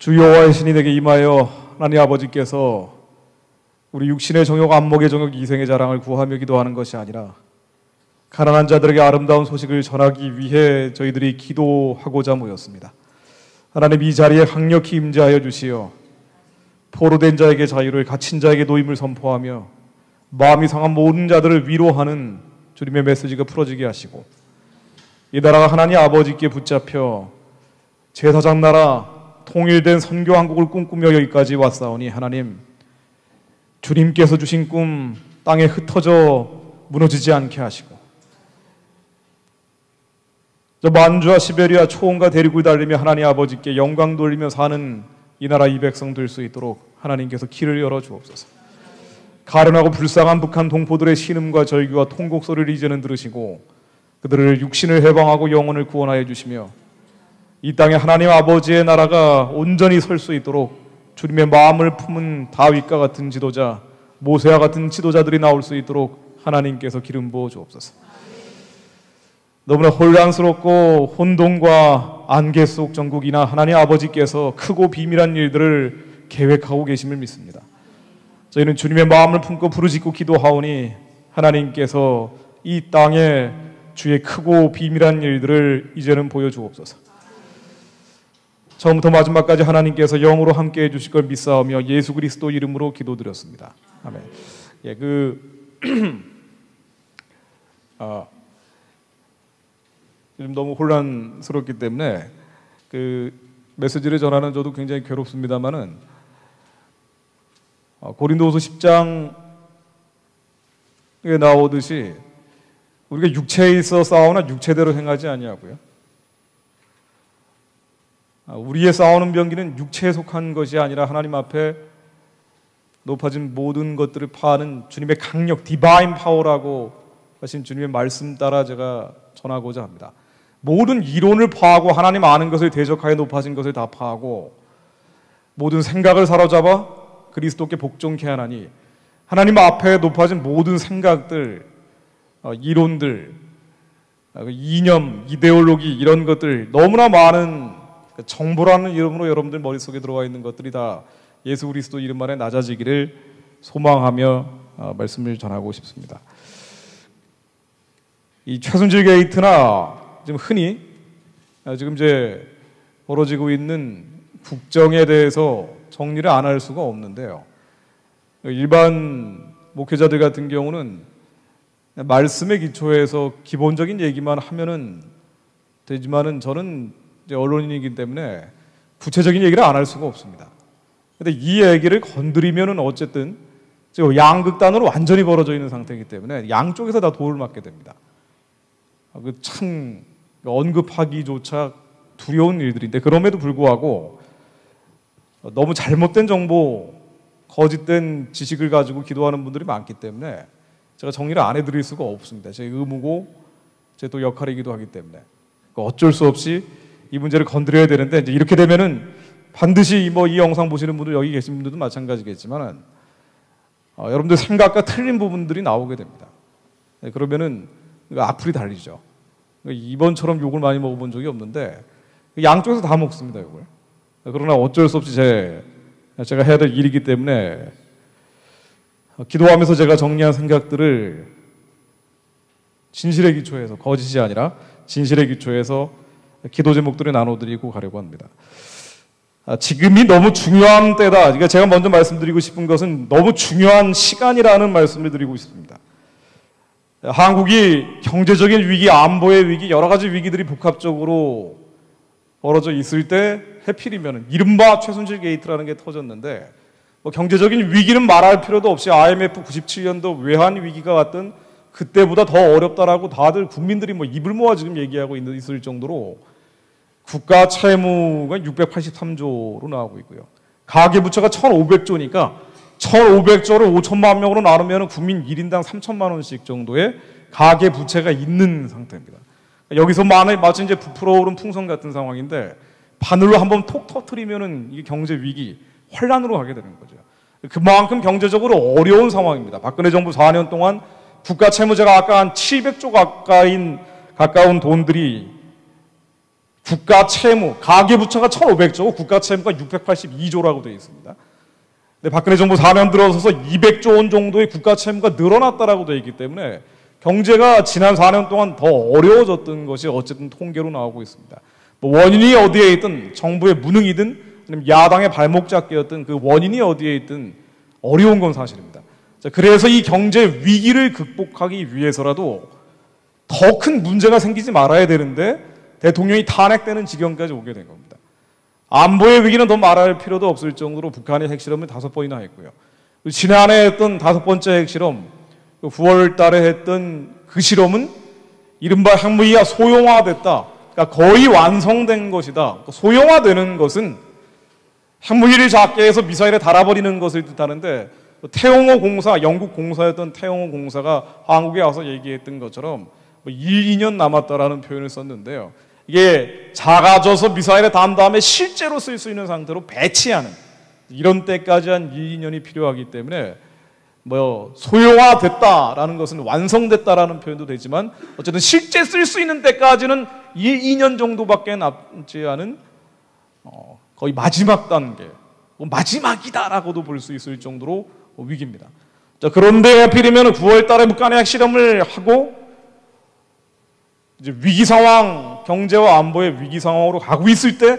주 여호와의 신이 내게 임하여 하나님 아버지께서 우리 육신의 정욕, 안목의 정욕, 이생의 자랑을 구하며 기도하는 것이 아니라 가난한 자들에게 아름다운 소식을 전하기 위해 저희들이 기도하고자 모였습니다. 하나님, 이 자리에 강력히 임재하여 주시어 포로된 자에게 자유를, 갇힌 자에게 노임을 선포하며 마음이 상한 모든 자들을 위로하는 주님의 메시지가 풀어지게 하시고, 이 나라가 하나님 아버지께 붙잡혀 제사장 나라 통일된 선교 한국을 꿈꾸며 여기까지 왔사오니, 하나님, 주님께서 주신 꿈 땅에 흩어져 무너지지 않게 하시고, 저 만주와 시베리아 초원과 대륙을 달리며 하나님 아버지께 영광 돌리며 사는 이 나라 이 백성 될 수 있도록 하나님께서 길을 열어 주옵소서. 가련하고 불쌍한 북한 동포들의 신음과 절규와 통곡 소리를 이제는 들으시고 그들을 육신을 해방하고 영혼을 구원하여 주시며 이 땅에 하나님 아버지의 나라가 온전히 설 수 있도록 주님의 마음을 품은 다윗과 같은 지도자, 모세와 같은 지도자들이 나올 수 있도록 하나님께서 기름 부어 주옵소서. 너무나 혼란스럽고 혼돈과 안개 속 전국이나 하나님 아버지께서 크고 비밀한 일들을 계획하고 계심을 믿습니다. 저희는 주님의 마음을 품고 부르짖고 기도하오니 하나님께서 이 땅에 주의 크고 비밀한 일들을 이제는 보여주옵소서. 처음부터 마지막까지 하나님께서 영으로 함께해 주실 걸 믿사오며 예수 그리스도 이름으로 기도드렸습니다. 아멘. 요즘 너무 혼란스럽기 때문에 메시지를 전하는 저도 굉장히 괴롭습니다만은, 고린도후서 10장에 나오듯이 우리가 육체에 있어 싸우나 육체대로 행하지 아니하고요. 우리의 싸우는 병기는 육체에 속한 것이 아니라 하나님 앞에 높아진 모든 것들을 파하는 주님의 강력, 디바인 파워라고 하신 주님의 말씀 따라 제가 전하고자 합니다. 모든 이론을 파하고 하나님 아는 것을 대적하여 높아진 것을 다 파하고 모든 생각을 사로잡아 그리스도께 복종케 하나니, 하나님 앞에 높아진 모든 생각들, 이론들, 이념, 이데올로기, 이런 것들, 너무나 많은 정보라는 이름으로 여러분들 머릿속에 들어와 있는 것들이 다 예수 그리스도 이름 안에 낮아지기를 소망하며 말씀을 전하고 싶습니다. 이 최순실 게이트나 지금 흔히 지금 이제 벌어지고 있는 국정에 대해서 정리를 안 할 수가 없는데요. 일반 목회자들 같은 경우는 말씀에 기초해서 기본적인 얘기만 하면은 되지만은 저는 이제 언론인이기 때문에 구체적인 얘기를 안 할 수가 없습니다. 근데 이 얘기를 건드리면은 어쨌든 지금 양극단으로 완전히 벌어져 있는 상태이기 때문에 양쪽에서 다 도를 맞게 됩니다. 참 언급하기조차 두려운 일들인데, 그럼에도 불구하고 너무 잘못된 정보, 거짓된 지식을 가지고 기도하는 분들이 많기 때문에 제가 정리를 안 해드릴 수가 없습니다. 제 의무고 제 또 역할이기도 하기 때문에 어쩔 수 없이 이 문제를 건드려야 되는데, 이제 이렇게 되면은 반드시 이 영상 보시는 분들, 여기 계신 분들도 마찬가지겠지만은 여러분들 생각과 틀린 부분들이 나오게 됩니다. 그러면은 악플이 달리죠. 이번처럼 욕을 많이 먹어본 적이 없는데 양쪽에서 다 먹습니다, 욕을. 그러나 어쩔 수 없이 제가 해야 될 일이기 때문에 기도하면서 제가 정리한 생각들을 진실에 기초해서, 거짓이 아니라 진실에 기초해서 기도 제목들을 나눠드리고 가려고 합니다. 지금이 너무 중요한 때다. 그러니까 제가 먼저 말씀드리고 싶은 것은 너무 중요한 시간이라는 말씀을 드리고 싶습니다. 한국이 경제적인 위기, 안보의 위기, 여러 가지 위기들이 복합적으로 벌어져 있을 때 해필이면 이른바 최순실 게이트라는 게 터졌는데, 경제적인 위기는 말할 필요도 없이 IMF 97년도 외환 위기가 왔던 그때보다 더 어렵다라고 다들 국민들이 입을 모아 지금 얘기하고 있을 정도로 국가 채무가 683조로 나오고 있고요. 가계부채가 1,500조니까 1,500조를 5천만 명으로 나누면 국민 1인당 3천만 원씩 정도의 가계부채가 있는 상태입니다. 여기서 마치 이제 부풀어 오른 풍선 같은 상황인데, 바늘로 한번 톡 터트리면은 이게 경제 위기, 환란으로 가게 되는 거죠. 그만큼 경제적으로 어려운 상황입니다. 박근혜 정부 4년 동안 국가 채무제가 아까 한 700조 가까운 돈들이 국가 채무, 가계부채가 1,500조고 국가 채무가 682조라고 되어 있습니다. 근데 박근혜 정부 4년 들어서서 200조 원 정도의 국가 채무가 늘어났다라고 되어 있기 때문에 경제가 지난 4년 동안 더 어려워졌던 것이 어쨌든 통계로 나오고 있습니다. 뭐 원인이 어디에 있든 정부의 무능이든 아니면 야당의 발목 잡기였든 그 원인이 어디에 있든 어려운 건 사실입니다. 자, 그래서 이 경제 위기를 극복하기 위해서라도 더 큰 문제가 생기지 말아야 되는데 대통령이 탄핵되는 지경까지 오게 된 겁니다. 안보의 위기는 더 말할 필요도 없을 정도로 북한의 핵실험을 5번이나 했고요. 지난해 했던 5번째 핵실험, 9월 달에 했던 그 실험은 이른바 핵무기가 소형화됐다. 그러니까 거의 완성된 것이다. 소형화되는 것은 핵무기를 작게 해서 미사일에 달아버리는 것을 뜻하는데 태영호 공사, 영국 공사였던 태영호 공사가 한국에 와서 얘기했던 것처럼 1, 2년 남았다라는 표현을 썼는데요. 이게 작아져서 미사일에 단 다음에 실제로 쓸 수 있는 상태로 배치하는 이런 때까지 한 1, 2년이 필요하기 때문에 소형화됐다라는 것은 완성됐다라는 표현도 되지만 어쨌든 실제 쓸 수 있는 때까지는 1, 2년 정도밖에 남지 않은 거의 마지막 단계, 마지막이다라고도 볼 수 있을 정도로 위기입니다. 자, 그런데 하필이면 9월 달에 북한의 핵실험을 하고 이제 위기 상황, 경제와 안보의 위기 상황으로 가고 있을 때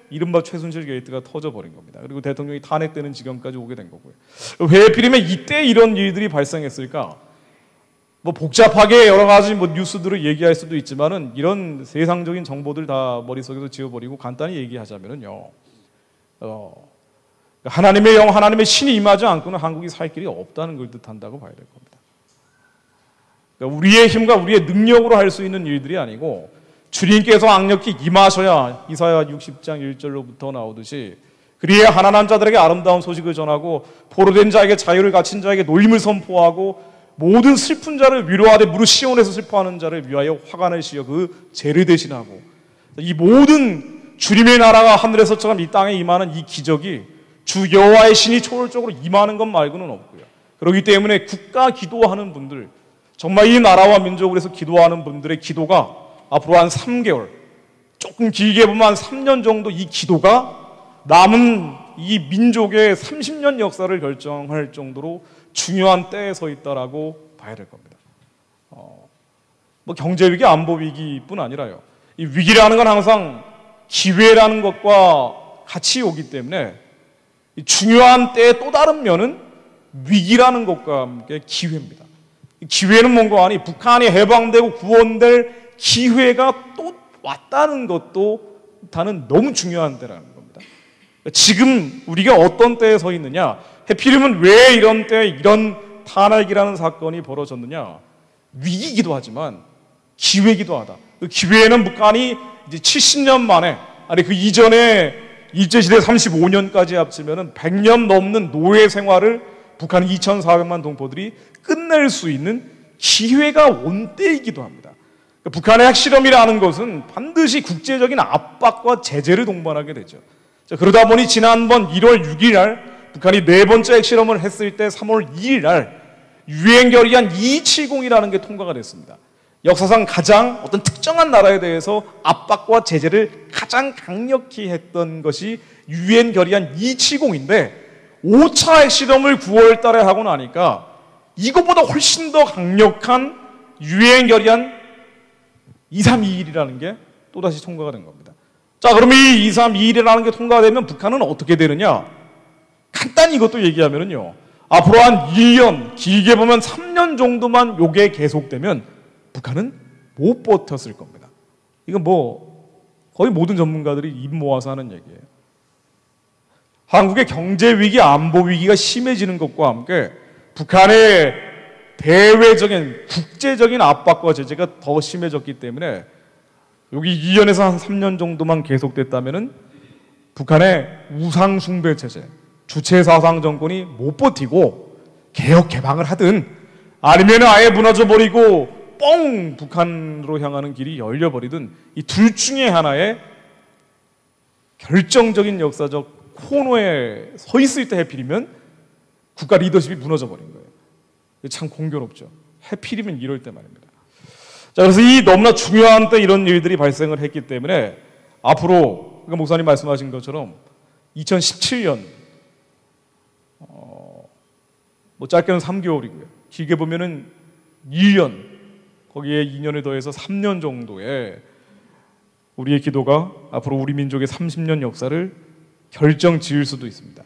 이른바 최순실 게이트가 터져버린 겁니다. 그리고 대통령이 탄핵되는 지경까지 오게 된 거고요. 왜 하필이면 이때 이런 일들이 발생했을까? 복잡하게 여러 가지 뉴스들을 얘기할 수도 있지만은 이런 세상적인 정보들 다 머릿속에서 지워버리고 간단히 얘기하자면은요. 하나님의 영, 하나님의 신이 임하지 않고는 한국이 살 길이 없다는 걸 뜻한다고 봐야 될 겁니다. 그러니까 우리의 힘과 우리의 능력으로 할 수 있는 일들이 아니고 주님께서 강력히 임하셔야 이사야 60장 1절로부터 나오듯이 그리하여 가난한 자들에게 아름다운 소식을 전하고 포로된 자에게 자유를 갖춘 자에게 놀림을 선포하고 모든 슬픈 자를 위로하되 무릇 시온에서 슬퍼하는 자를 위하여 화관을 씌워 그 죄를 대신하고 이 모든 주님의 나라가 하늘에서처럼 이 땅에 임하는 이 기적이 주 여호와의 신이 초월적으로 임하는 것 말고는 없고요. 그렇기 때문에 국가 기도하는 분들, 정말 이 나라와 민족을 위해서 기도하는 분들의 기도가 앞으로 한 3개월, 조금 길게 보면 한 3년 정도 이 기도가 남은 이 민족의 30년 역사를 결정할 정도로 중요한 때에 서 있다라고 봐야 될 겁니다. 경제 위기, 안보 위기뿐 아니라요. 이 위기라는 건 항상 기회라는 것과 같이 오기 때문에 이 중요한 때의 또 다른 면은 위기라는 것과 함께 기회입니다. 기회는 뭔가 아니 북한이 해방되고 구원될 기회가 또 왔다는 것도 다는 너무 중요한 때라는 겁니다. 지금 우리가 어떤 때에 서 있느냐? 해필이면 왜 이런 때에 이런 탄핵이라는 사건이 벌어졌느냐? 위기이기도 하지만 기회이기도 하다. 그 기회는 북한이 이제 70년 만에 아니 그 이전에 일제시대 35년까지 합치면은 100년 넘는 노예 생활을 북한 2,400만 동포들이 끝낼 수 있는 기회가 온 때이기도 합니다. 그러니까 북한의 핵실험이라는 것은 반드시 국제적인 압박과 제재를 동반하게 되죠. 자, 그러다 보니 지난번 1월 6일 날 북한이 4번째 핵실험을 했을 때 3월 2일 날 유엔 결의안 270이라는 게 통과가 됐습니다. 역사상 가장 어떤 특정한 나라에 대해서 압박과 제재를 가장 강력히 했던 것이 유엔 결의안 270인데 5차 핵실험을 9월 달에 하고 나니까 이것보다 훨씬 더 강력한 유엔 결의안 2321이라는 게 또다시 통과가 된 겁니다. 자, 그럼 이 2321이라는 게 통과되면 북한은 어떻게 되느냐? 간단히 이것도 얘기하면요. 앞으로 한 1년, 길게 보면 3년 정도만 요게 계속되면 북한은 못 버텼을 겁니다. 이건 거의 모든 전문가들이 입 모아서 하는 얘기예요. 한국의 경제 위기, 안보 위기가 심해지는 것과 함께 북한의 대외적인 국제적인 압박과 제재가 더 심해졌기 때문에 여기 2년에서 한 3년 정도만 계속됐다면은 북한의 우상 숭배 체제, 주체 사상 정권이 못 버티고 개혁 개방을 하든 아니면 아예 무너져 버리고 뻥 북한으로 향하는 길이 열려 버리든 이 둘 중에 하나의 결정적인 역사적 코너에 서 있을 때 해필이면 국가 리더십이 무너져 버린 거예요. 참 공교롭죠. 해필이면 이럴 때 말입니다. 자, 그래서 이 너무나 중요한 때 이런 일들이 발생을 했기 때문에 앞으로 그러니까 목사님 말씀하신 것처럼 2017년 뭐 짧게는 3개월이고요. 길게 보면은 1년, 거기에 2년에 더해서 3년 정도의 우리의 기도가 앞으로 우리 민족의 30년 역사를 결정 지을 수도 있습니다.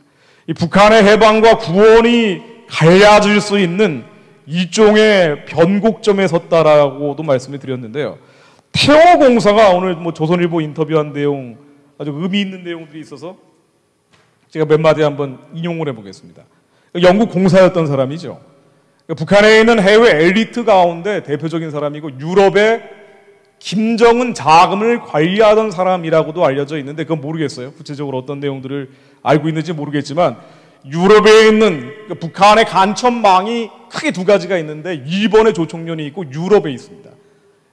이 북한의 해방과 구원이 갈라질 수 있는 일종의 변곡점에 섰다라고도 말씀을 드렸는데요. 태어공사가 오늘 뭐 조선일보 인터뷰한 내용 아주 의미 있는 내용들이 있어서 제가 몇 마디 한번 인용을 해보겠습니다. 영국 공사였던 사람이죠. 북한에 있는 해외 엘리트 가운데 대표적인 사람이고 유럽의 김정은 자금을 관리하던 사람이라고도 알려져 있는데 그건 모르겠어요. 구체적으로 어떤 내용들을 알고 있는지 모르겠지만 유럽에 있는 북한의 간첩망이 크게 두 가지가 있는데 일본의 조총련이 있고 유럽에 있습니다.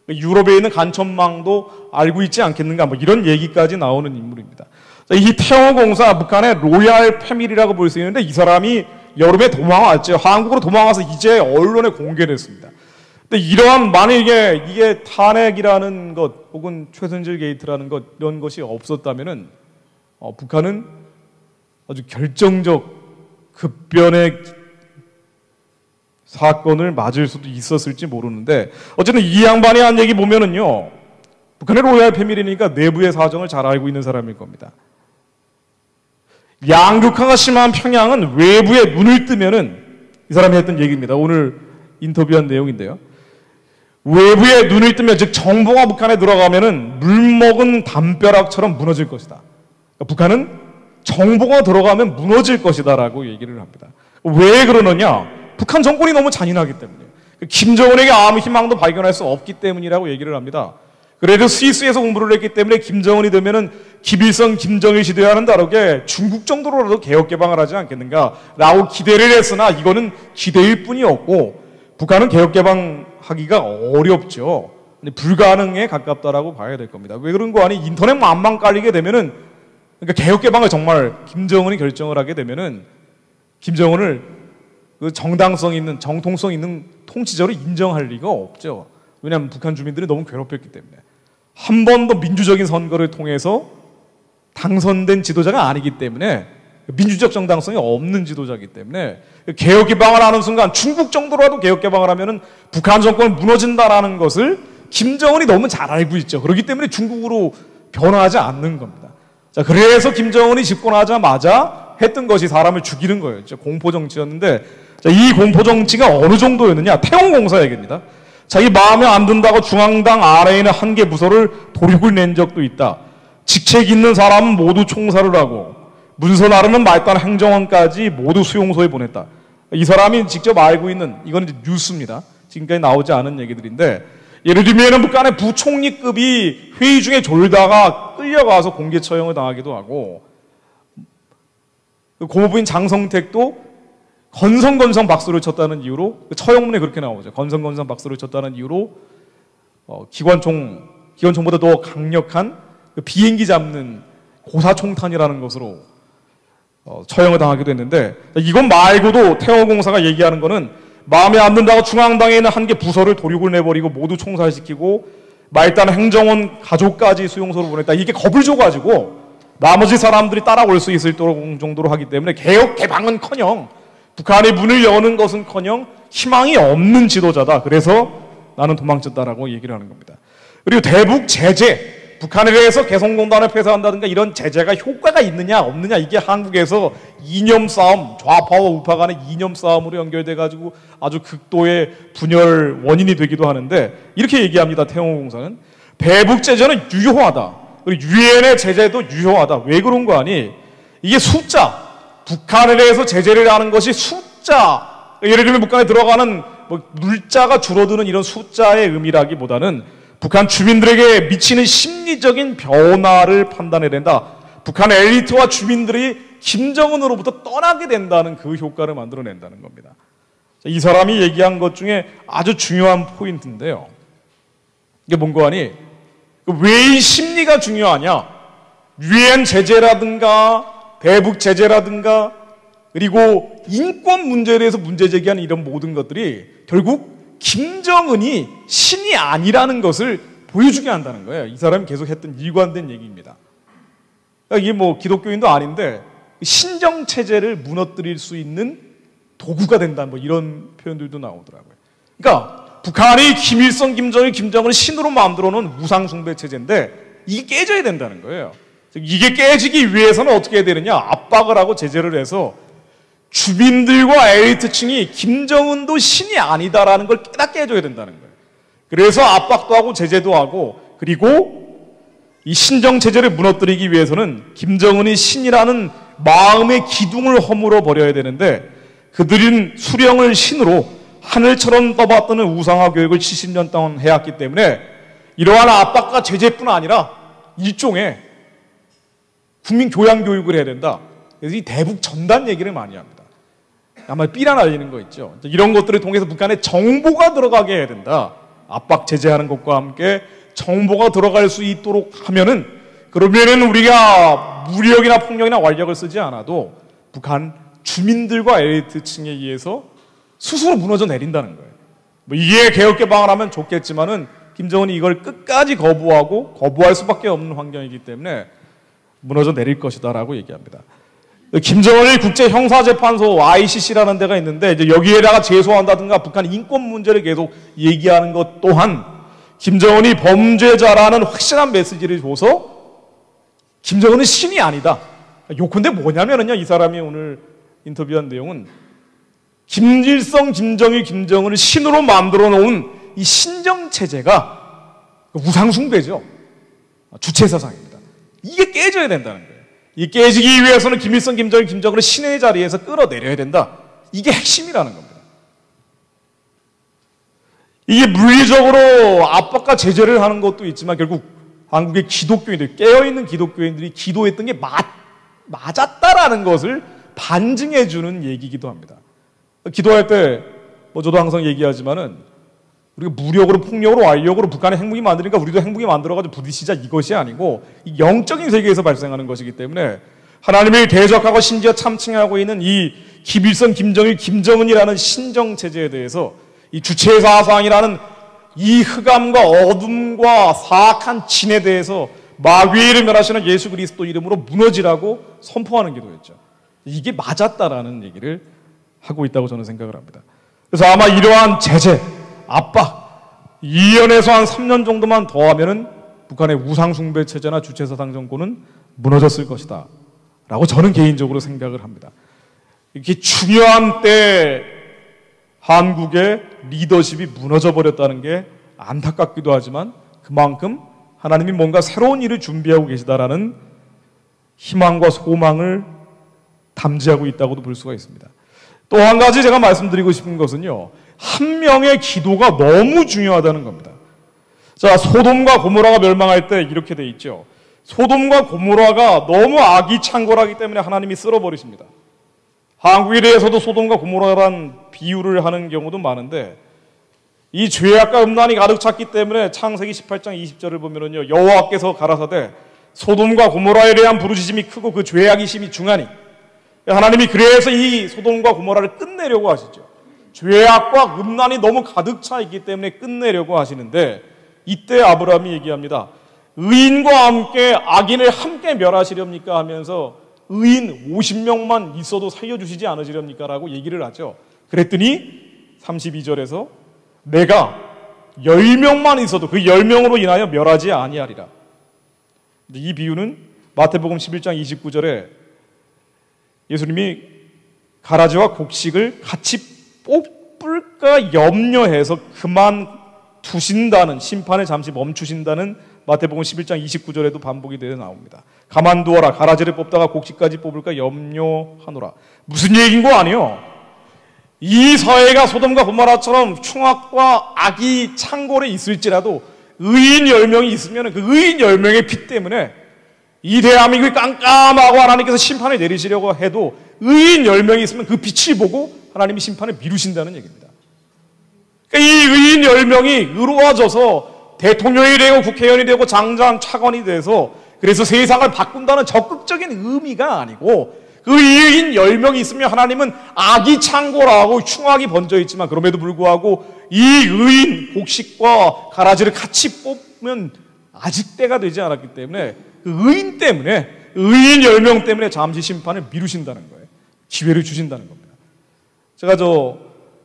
유럽에 있는 간첩망도 알고 있지 않겠는가 뭐 이런 얘기까지 나오는 인물입니다. 이 태어공사 북한의 로얄 패밀리라고 볼 수 있는데 이 사람이 여름에 도망왔죠. 한국으로 도망와서 이제 언론에 공개됐습니다. 근데 이러한 만약에 이게 탄핵이라는 것 혹은 최순실 게이트라는 것 이런 것이 없었다면은 북한은 아주 결정적 급변의 사건을 맞을 수도 있었을지 모르는데 어쨌든 이 양반이 한 얘기 보면은요 북한의 로얄 패밀리니까 내부의 사정을 잘 알고 있는 사람일 겁니다. 양극화가 심한 평양은 외부에 눈을 뜨면은 이 사람이 했던 얘기입니다. 오늘 인터뷰한 내용인데요. 외부에 눈을 뜨면 즉 정보가 북한에 들어가면은 물먹은 담벼락처럼 무너질 것이다. 그러니까 북한은 정보가 들어가면 무너질 것이다라고 얘기를 합니다. 왜 그러느냐? 북한 정권이 너무 잔인하기 때문이에요. 김정은에게 아무 희망도 발견할 수 없기 때문이라고 얘기를 합니다. 그래도 스위스에서 공부를 했기 때문에 김정은이 되면은 김일성, 김정일 시대와는 다르게 중국 정도로라도 개혁 개방을 하지 않겠는가라고 기대를 했으나 이거는 기대일 뿐이었고 북한은 개혁 개방하기가 어렵죠. 근데 불가능에 가깝다라고 봐야 될 겁니다. 왜 그런 거 아니? 인터넷 만만 깔리게 되면은 그러니까 개혁 개방을 정말 김정은이 결정을 하게 되면은 김정은을 그 정당성 있는 정통성 있는 통치자로 인정할 리가 없죠. 왜냐하면 북한 주민들이 너무 괴롭혔기 때문에 한 번도 민주적인 선거를 통해서 당선된 지도자가 아니기 때문에 민주적 정당성이 없는 지도자이기 때문에 개혁 개방을 하는 순간 중국 정도라도 개혁 개방을 하면은 북한 정권은 무너진다라는 것을 김정은이 너무 잘 알고 있죠. 그렇기 때문에 중국으로 변화하지 않는 겁니다. 자, 그래서 김정은이 집권하자마자 했던 것이 사람을 죽이는 거예요. 공포 정치였는데 자, 이 공포 정치가 어느 정도였느냐? 태용공사 얘기입니다. 자기 마음에 안 든다고 중앙당 아래에 있는 한 개 부서를 도륙을 낸 적도 있다. 직책 있는 사람은 모두 총살을 하고 문서 나르는 말단 행정원까지 모두 수용소에 보냈다. 이 사람이 직접 알고 있는 이건 이제 뉴스입니다. 지금까지 나오지 않은 얘기들인데 예를 들면 북한의 부총리급이 회의 중에 졸다가 끌려가서 공개 처형을 당하기도 하고 고모부인 장성택도 건성건성 박수를 쳤다는 이유로 처형문에 그렇게 나오죠. 건성건성 박수를 쳤다는 이유로 기관총보다 더 강력한 비행기 잡는 고사총탄이라는 것으로 처형을 당하기도 했는데 이것 말고도 태어공사가 얘기하는 거는 마음에 안 든다고 중앙당에 있는 한 개 부서를 도륙을 내버리고 모두 총살시키고 말단 행정원 가족까지 수용소로 보냈다. 이게 겁을 줘가지고 나머지 사람들이 따라올 수 있을 정도로 하기 때문에 개혁 개방은커녕 북한의 문을 여는 것은커녕 희망이 없는 지도자다. 그래서 나는 도망쳤다라고 얘기를 하는 겁니다. 그리고 대북 제재, 북한에 대해서 개성공단을 폐쇄한다든가 이런 제재가 효과가 있느냐 없느냐 이게 한국에서 이념 싸움, 좌파와 우파 간의 이념 싸움으로 연결돼가지고 아주 극도의 분열 원인이 되기도 하는데 이렇게 얘기합니다. 태용공사는 대북 제재는 유효하다. 그리고 유엔의 제재도 유효하다. 왜 그런 거 아니? 이게 숫자, 북한에 대해서 제재를 하는 것이 숫자, 예를 들면 북한에 들어가는 물자가 줄어드는 이런 숫자의 의미라기보다는 북한 주민들에게 미치는 심리적인 변화를 판단해야 된다. 북한 엘리트와 주민들이 김정은으로부터 떠나게 된다는 그 효과를 만들어낸다는 겁니다. 이 사람이 얘기한 것 중에 아주 중요한 포인트인데요. 이게 뭔가 하니 왜 이 심리가 중요하냐? 유엔 제재라든가 대북 제재라든가 그리고 인권 문제에 대해서 문제 제기하는 이런 모든 것들이 결국 김정은이 신이 아니라는 것을 보여주게 한다는 거예요. 이 사람이 계속 했던 일관된 얘기입니다. 이게 뭐 기독교인도 아닌데 신정체제를 무너뜨릴 수 있는 도구가 된다, 뭐 이런 표현들도 나오더라고요. 그러니까 북한이 김일성, 김정일, 김정은을 신으로 만들어 놓은 우상숭배 체제인데 이게 깨져야 된다는 거예요. 이게 깨지기 위해서는 어떻게 해야 되느냐? 압박을 하고 제재를 해서 주민들과 엘리트층이 김정은도 신이 아니다라는 걸 깨닫게 해줘야 된다는 거예요. 그래서 압박도 하고 제재도 하고, 그리고 이 신정체제를 무너뜨리기 위해서는 김정은이 신이라는 마음의 기둥을 허물어 버려야 되는데, 그들은 수령을 신으로 하늘처럼 떠받드는 우상화 교육을 70년 동안 해왔기 때문에 이러한 압박과 제재뿐 아니라 일종의 국민 교양 교육을 해야 된다. 그래서 이 대북 전단 얘기를 많이 합니다. 아마 삐라 날리는 거 있죠. 이런 것들을 통해서 북한에 정보가 들어가게 해야 된다. 압박 제재하는 것과 함께 정보가 들어갈 수 있도록 하면은, 그러면은 우리가 무력이나 폭력이나 완력을 쓰지 않아도 북한 주민들과 엘리트층에 의해서 스스로 무너져 내린다는 거예요. 뭐 이게 개혁 개방을 하면 좋겠지만은 김정은이 이걸 끝까지 거부할 수밖에 없는 환경이기 때문에 무너져 내릴 것이다라고 얘기합니다. 김정은이 국제형사재판소 ICC라는 데가 있는데 이제 여기에다가 제소한다든가 북한 인권 문제를 계속 얘기하는 것 또한 김정은이 범죄자라는 확실한 메시지를 줘서 김정은은 신이 아니다. 요컨대 뭐냐면은요, 이 사람이 오늘 인터뷰한 내용은 김일성, 김정일, 김정은을 신으로 만들어 놓은 이 신정체제가 우상숭배죠. 주체사상입니다. 이게 깨져야 된다는 거예요. 이 깨지기 위해서는 김일성, 김정일, 김정은을 신의 자리에서 끌어내려야 된다. 이게 핵심이라는 겁니다. 이게 물리적으로 압박과 제재를 하는 것도 있지만 결국 한국의 기독교인들, 깨어있는 기독교인들이 기도했던 게 맞았다라는 것을 반증해주는 얘기이기도 합니다. 기도할 때, 저도 항상 얘기하지만은 우리가 무력으로, 폭력으로, 완력으로 북한의 핵무기 만드니까 우리도 핵무기 만들어가지고 부딪히자, 이것이 아니고 이 영적인 세계에서 발생하는 것이기 때문에 하나님을 대적하고 심지어 참칭하고 있는 이 김일성, 김정일, 김정은이라는 신정체제에 대해서 이 주체사상이라는 이 흑암과 어둠과 사악한 진에 대해서 마귀를 멸하시는 예수 그리스도 이름으로 무너지라고 선포하는 기도였죠. 이게 맞았다라는 얘기를 하고 있다고 저는 생각을 합니다. 그래서 아마 이러한 제재, 압박, 2년에서 한 3년 정도만 더 하면은 북한의 우상숭배 체제나 주체사상 정권은 무너졌을 것이다 라고 저는 개인적으로 생각을 합니다. 이렇게 중요한 때 한국의 리더십이 무너져 버렸다는 게 안타깝기도 하지만 그만큼 하나님이 뭔가 새로운 일을 준비하고 계시다라는 희망과 소망을 담지하고 있다고도 볼 수가 있습니다. 또 한 가지 제가 말씀드리고 싶은 것은요, 한 명의 기도가 너무 중요하다는 겁니다. 자, 소돔과 고모라가 멸망할 때 이렇게 돼 있죠. 소돔과 고모라가 너무 악이 창궐하기 때문에 하나님이 쓸어버리십니다. 한국에 대해서도 소돔과 고모라란 비유를 하는 경우도 많은데 이 죄악과 음란이 가득 찼기 때문에 창세기 18장 20절을 보면은요, 여호와께서 가라사대 소돔과 고모라에 대한 부르짖음이 크고 그 죄악이 심히 중하니, 하나님이 그래서 이 소돔과 고모라를 끝내려고 하시죠. 죄악과 음란이 너무 가득 차 있기 때문에 끝내려고 하시는데, 이때 아브라함이 얘기합니다. 의인과 함께 악인을 함께 멸하시렵니까 하면서 의인 50명만 있어도 살려주시지 않으시렵니까 라고 얘기를 하죠. 그랬더니 32절에서 내가 10명만 있어도 그 10명으로 인하여 멸하지 아니하리라. 이 비유는 마태복음 11장 29절에 예수님이 가라지와 곡식을 같이 뽑을까 염려해서 그만 두신다는, 심판을 잠시 멈추신다는 마태복음 11장 29절에도 반복이 되어 나옵니다. 가만두어라, 가라지를 뽑다가 곡식까지 뽑을까 염려하노라. 무슨 얘기인 거 아니에요? 이 사회가 소돔과 고모라처럼 흉악과 악이 창궐에 있을지라도 의인 10명이 있으면 그 의인 10명의 피 때문에 이 대한민국이 깜깜하고 하나님께서 심판을 내리시려고 해도 의인 10명이 있으면 그 빛을 보고 하나님이 심판을 미루신다는 얘기입니다. 그러니까 이 의인 10명이 의로워져서 대통령이 되고 국회의원이 되고 장관, 차관이 돼서 그래서 세상을 바꾼다는 적극적인 의미가 아니고, 그 의인 10명이 있으면 하나님은 악이 창궐하고 흉악이 번져 있지만 그럼에도 불구하고 이 의인 곡식과 가라지를 같이 싶으면 아직 때가 되지 않았기 때문에 그 의인 때문에, 의인 10명 때문에 잠시 심판을 미루신다는 거예요. 기회를 주신다는 겁니다. 제가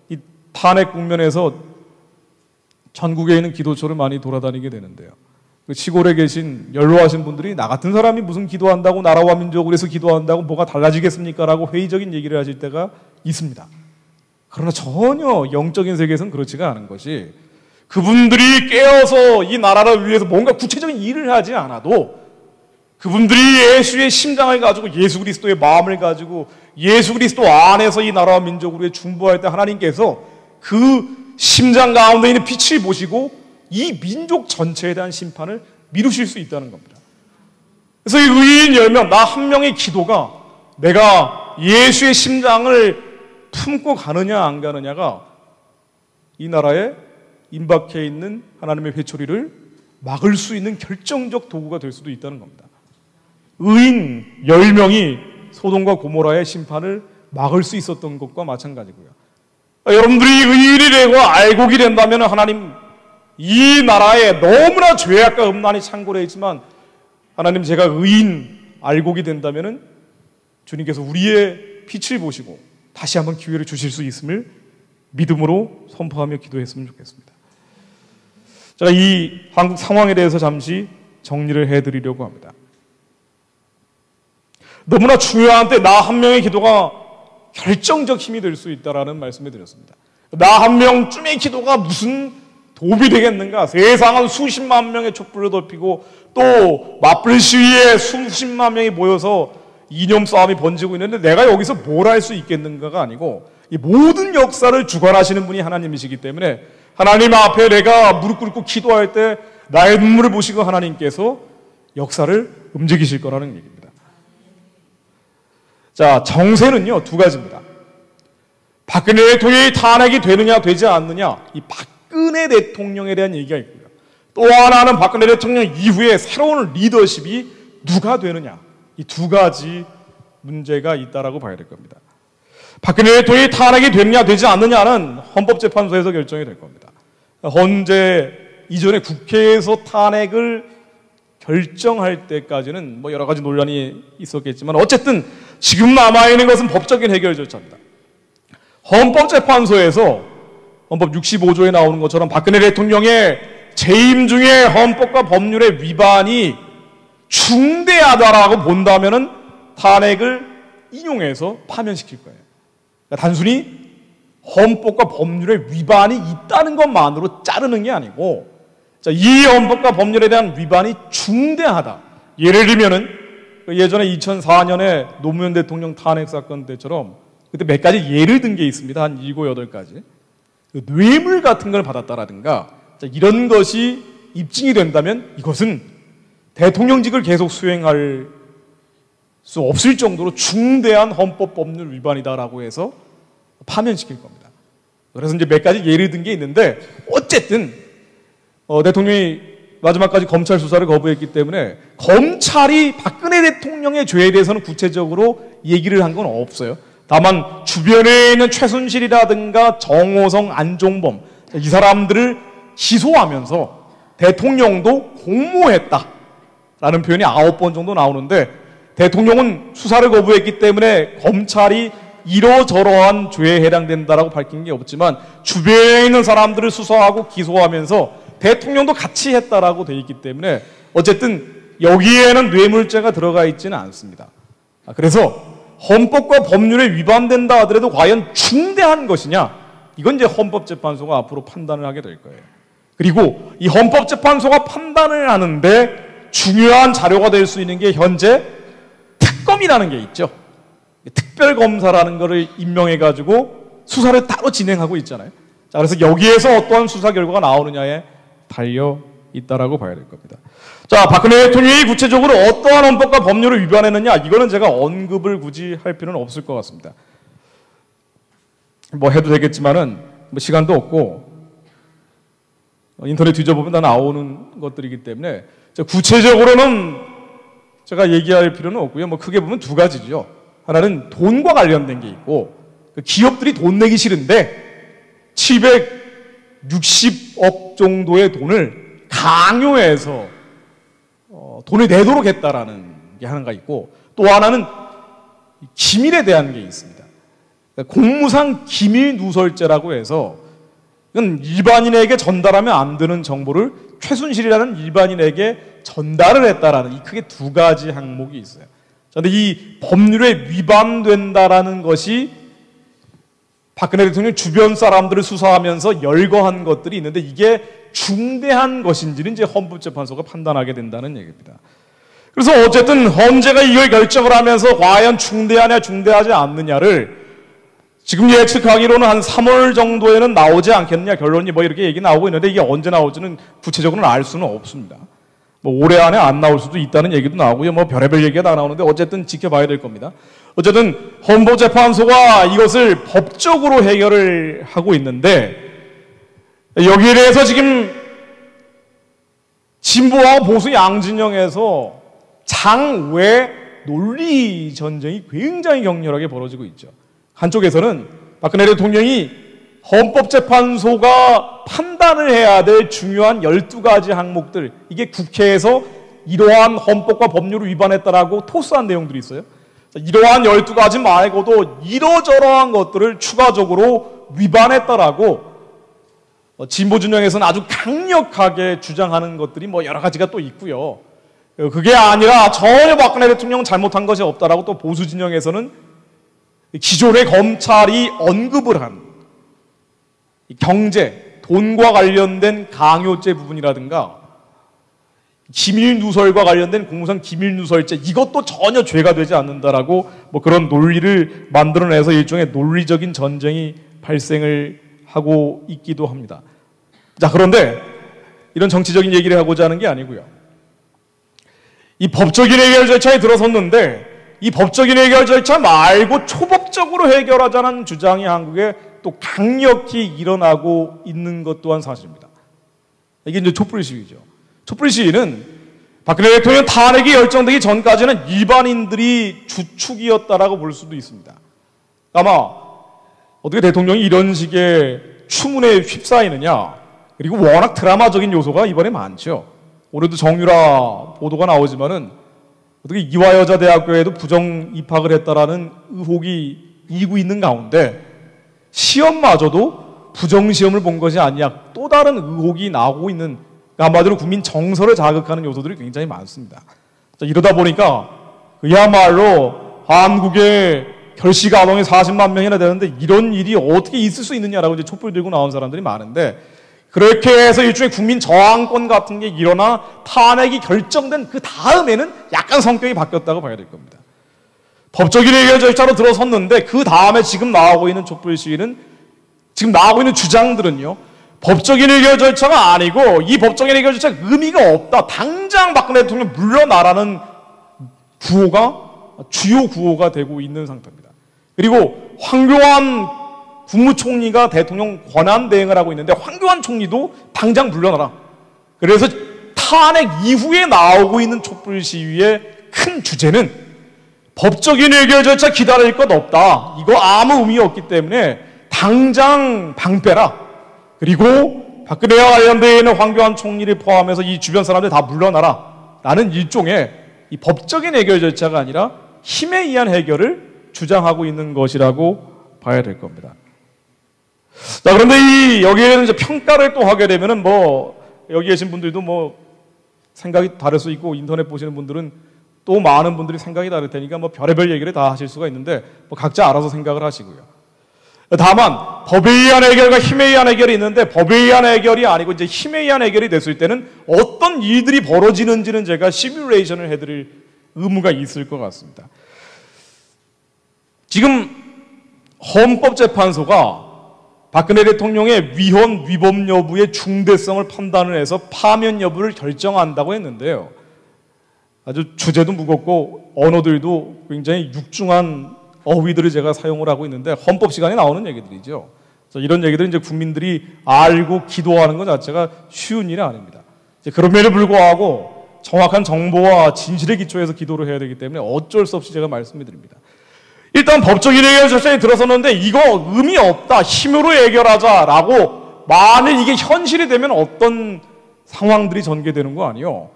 이 탄핵 국면에서 전국에 있는 기도처를 많이 돌아다니게 되는데요. 그 시골에 계신 연로하신 분들이 나 같은 사람이 무슨 기도한다고, 나라와 민족을 위해서 기도한다고 뭐가 달라지겠습니까? 라고 회의적인 얘기를 하실 때가 있습니다. 그러나 전혀 영적인 세계에서는 그렇지가 않은 것이, 그분들이 깨어서 이 나라를 위해서 뭔가 구체적인 일을 하지 않아도 그분들이 예수의 심장을 가지고, 예수 그리스도의 마음을 가지고 예수 그리스도 안에서 이 나라와 민족을 위해 중보할 때 하나님께서 그 심장 가운데 있는 빛을 보시고 이 민족 전체에 대한 심판을 미루실 수 있다는 겁니다. 그래서 이 의인 10명, 나 한 명의 기도가 내가 예수의 심장을 품고 가느냐 안 가느냐가 이 나라에 임박해 있는 하나님의 회초리를 막을 수 있는 결정적 도구가 될 수도 있다는 겁니다. 의인 10명이 소돔과 고모라의 심판을 막을 수 있었던 것과 마찬가지고요. 여러분들이 의인이 되고 알곡이 된다면 하나님, 이 나라에 너무나 죄악과 음란이 창궐해 있지만 하나님, 제가 의인 알곡이 된다면 주님께서 우리의 빛을 보시고 다시 한번 기회를 주실 수 있음을 믿음으로 선포하며 기도했으면 좋겠습니다. 제가 이 한국 상황에 대해서 잠시 정리를 해드리려고 합니다. 너무나 중요한 때 나 한 명의 기도가 결정적 힘이 될 수 있다라는 말씀을 드렸습니다. 나 한 명쯤의 기도가 무슨 도움이 되겠는가? 세상은 수십만 명의 촛불을 덮이고 또 맞불 시위에 수십만 명이 모여서 이념 싸움이 번지고 있는데 내가 여기서 뭘 할 수 있겠는가가 아니고, 이 모든 역사를 주관하시는 분이 하나님이시기 때문에 하나님 앞에 내가 무릎 꿇고 기도할 때 나의 눈물을 보시고 하나님께서 역사를 움직이실 거라는 얘기입니다. 자, 정세는요, 두 가지입니다. 박근혜 대통령이 탄핵이 되느냐 되지 않느냐, 이 박근혜 대통령에 대한 얘기가 있고요. 또 하나는 박근혜 대통령 이후에 새로운 리더십이 누가 되느냐, 이 두 가지 문제가 있다라고 봐야 될 겁니다. 박근혜 대통령이 탄핵이 되느냐 되지 않느냐는 헌법재판소에서 결정이 될 겁니다. 헌재 이전에 국회에서 탄핵을 결정할 때까지는 여러 가지 논란이 있었겠지만 어쨌든 지금 남아있는 것은 법적인 해결 절차입니다. 헌법재판소에서 헌법 65조에 나오는 것처럼 박근혜 대통령의 재임 중에 헌법과 법률의 위반이 중대하다라고 본다면은 탄핵을 인용해서 파면시킬 거예요. 그러니까 단순히 헌법과 법률의 위반이 있다는 것만으로 자르는 게 아니고, 이 헌법과 법률에 대한 위반이 중대하다. 예를 들면은 예전에 2004년에 노무현 대통령 탄핵 사건 때처럼 그때 몇 가지 예를 든 게 있습니다. 한 7, 8가지. 뇌물 같은 걸 받았다라든가 이런 것이 입증이 된다면 이것은 대통령직을 계속 수행할 수 없을 정도로 중대한 헌법 법률 위반이다라고 해서 파면시킬 겁니다. 그래서 이제 몇 가지 예를 든 게 있는데 어쨌든 대통령이 마지막까지 검찰 수사를 거부했기 때문에 검찰이 박근혜 대통령의 죄에 대해서는 구체적으로 얘기를 한 건 없어요. 다만 주변에 있는 최순실이라든가 정호성, 안종범 이 사람들을 기소하면서 대통령도 공모했다라는 표현이 9번 정도 나오는데, 대통령은 수사를 거부했기 때문에 검찰이 이러저러한 죄에 해당된다라고 밝힌 게 없지만 주변에 있는 사람들을 수사하고 기소하면서 대통령도 같이 했다라고 돼 있기 때문에 어쨌든 여기에는 뇌물죄가 들어가 있지는 않습니다. 그래서 헌법과 법률에 위반된다 하더라도 과연 중대한 것이냐, 이건 이제 헌법재판소가 앞으로 판단을 하게 될 거예요. 그리고 이 헌법재판소가 판단을 하는데 중요한 자료가 될 수 있는 게 현재 특검이라는 게 있죠. 특별검사라는 거를 임명해가지고 수사를 따로 진행하고 있잖아요. 자, 그래서 여기에서 어떠한 수사 결과가 나오느냐에 달려 있다라고 봐야 될 겁니다. 자, 박근혜 대통령이 구체적으로 어떠한 헌법과 법률을 위반했느냐, 이거는 제가 언급을 굳이 할 필요는 없을 것 같습니다. 해도 되겠지만은 시간도 없고 인터넷 뒤져보면 다 나오는 것들이기 때문에 구체적으로는 제가 얘기할 필요는 없고요. 크게 보면 두 가지죠. 하나는 돈과 관련된 게 있고, 기업들이 돈 내기 싫은데 760억 정도의 돈을 강요해서 돈을 내도록 했다라는 게 하나가 있고, 또 하나는 기밀에 대한 게 있습니다. 공무상 기밀 누설죄라고 해서 이건 일반인에게 전달하면 안 되는 정보를 최순실이라는 일반인에게 전달을 했다라는 이 크게 두 가지 항목이 있어요. 그런데 이 법률에 위반된다라는 것이 박근혜 대통령 주변 사람들을 수사하면서 열거한 것들이 있는데 이게 중대한 것인지는 이제 헌법재판소가 판단하게 된다는 얘기입니다. 그래서 어쨌든 헌재가 이걸 결정을 하면서 과연 중대하냐 중대하지 않느냐를 지금 예측하기로는 한 3월 정도에는 나오지 않겠느냐 결론이 뭐 이렇게 얘기 나오고 있는데 이게 언제 나올지는 구체적으로는 알 수는 없습니다. 뭐 올해 안에 안 나올 수도 있다는 얘기도 나오고요. 뭐 별의별 얘기가 다 나오는데 어쨌든 지켜봐야 될 겁니다. 어쨌든 헌법재판소가 이것을 법적으로 해결을 하고 있는데 여기에 대해서 지금 진보와 보수 양진영에서 장외 논리 전쟁이 굉장히 격렬하게 벌어지고 있죠. 한쪽에서는 박근혜 대통령이 헌법재판소가 판단을 해야 될 중요한 12가지 항목들, 이게 국회에서 이러한 헌법과 법률을 위반했다라고 토스한 내용들이 있어요. 이러한 12가지 말고도 이러저러한 것들을 추가적으로 위반했다라고 진보 진영에서는 아주 강력하게 주장하는 것들이 뭐 여러 가지가 또 있고요. 그게 아니라 전혀 박근혜 대통령 잘못한 것이 없다라고 또 보수 진영에서는 기존의 검찰이 언급을 한 경제, 돈과 관련된 강요죄 부분이라든가 기밀 누설과 관련된 공무상 기밀 누설죄 이것도 전혀 죄가 되지 않는다라고 뭐 그런 논리를 만들어내서 일종의 논리적인 전쟁이 발생을 하고 있기도 합니다. 자, 그런데 이런 정치적인 얘기를 하고자 하는 게 아니고요. 이 법적인 해결 절차에 들어섰는데 이 법적인 해결 절차 말고 초법적으로 해결하자는 주장이 한국에 또 강력히 일어나고 있는 것 또한 사실입니다. 이게 이제 촛불 시위죠. 촛불 시위는 박근혜 대통령 탄핵이 결정되기 전까지는 일반인들이 주축이었다라고 볼 수도 있습니다. 아마 어떻게 대통령이 이런 식의 추문에 휩싸이느냐, 그리고 워낙 드라마적인 요소가 이번에 많죠. 올해도 정유라 보도가 나오지만은 어떻게 이화여자대학교에도 부정 입학을 했다라는 의혹이 일고 있는 가운데 시험마저도 부정시험을 본 것이 아니냐 또 다른 의혹이 나오고 있는, 한마디로 국민 정서를 자극하는 요소들이 굉장히 많습니다. 자, 이러다 보니까 그야말로 한국의 결식 아동이 40만 명이나 되는데 이런 일이 어떻게 있을 수 있느냐라고 이제 촛불 들고 나온 사람들이 많은데, 그렇게 해서 일종의 국민 저항권 같은 게 일어나 탄핵이 결정된 그 다음에는 약간 성격이 바뀌었다고 봐야 될 겁니다. 법적인 해결 절차로 들어섰는데 그 다음에 지금 나오고 있는 촛불 시위는, 지금 나오고 있는 주장들은요, 법적인 해결 절차가 아니고 이 법적인 해결 절차가 의미가 없다, 당장 박근혜 대통령 물러나라는 구호가 주요 구호가 되고 있는 상태입니다. 그리고 황교안 국무총리가 대통령 권한 대행을 하고 있는데 황교안 총리도 당장 물러나라. 그래서 탄핵 이후에 나오고 있는 촛불 시위의 큰 주제는 법적인 해결 절차 기다릴 것 없다, 이거 아무 의미 없기 때문에 당장 방 빼라, 그리고 박근혜와 관련되어 있는 황교안 총리를 포함해서 이 주변 사람들 다 물러나라 라는 일종의 이 법적인 해결 절차가 아니라 힘에 의한 해결을 주장하고 있는 것이라고 봐야 될 겁니다. 자, 그런데 여기에는 이제 평가를 또 하게 되면은 여기 계신 분들도 생각이 다를 수 있고, 인터넷 보시는 분들은 또 많은 분들이 생각이 다를 테니까 별의별 얘기를 다 하실 수가 있는데, 각자 알아서 생각을 하시고요. 다만, 법에 의한 해결과 힘에 의한 해결이 있는데, 법에 의한 해결이 아니고 이제 힘에 의한 해결이 됐을 때는 어떤 일들이 벌어지는지는 제가 시뮬레이션을 해드릴 의무가 있을 것 같습니다. 지금 헌법재판소가 박근혜 대통령의 위헌 위법 여부의 중대성을 판단을 해서 파면 여부를 결정한다고 했는데요. 아주 주제도 무겁고 언어들도 굉장히 육중한 어휘들을 제가 사용을 하고 있는데 헌법 시간에 나오는 얘기들이죠. 이런 얘기들은 이제 국민들이 알고 기도하는 것 자체가 쉬운 일이 아닙니다. 그럼에도 불구하고 정확한 정보와 진실의 기초에서 기도를 해야 되기 때문에 어쩔 수 없이 제가 말씀을 드립니다. 일단 법적인 해결 절차에 들어섰는데 이거 의미 없다, 힘으로 해결하자라고 만일 이게 현실이 되면 어떤 상황들이 전개되는 거 아니에요.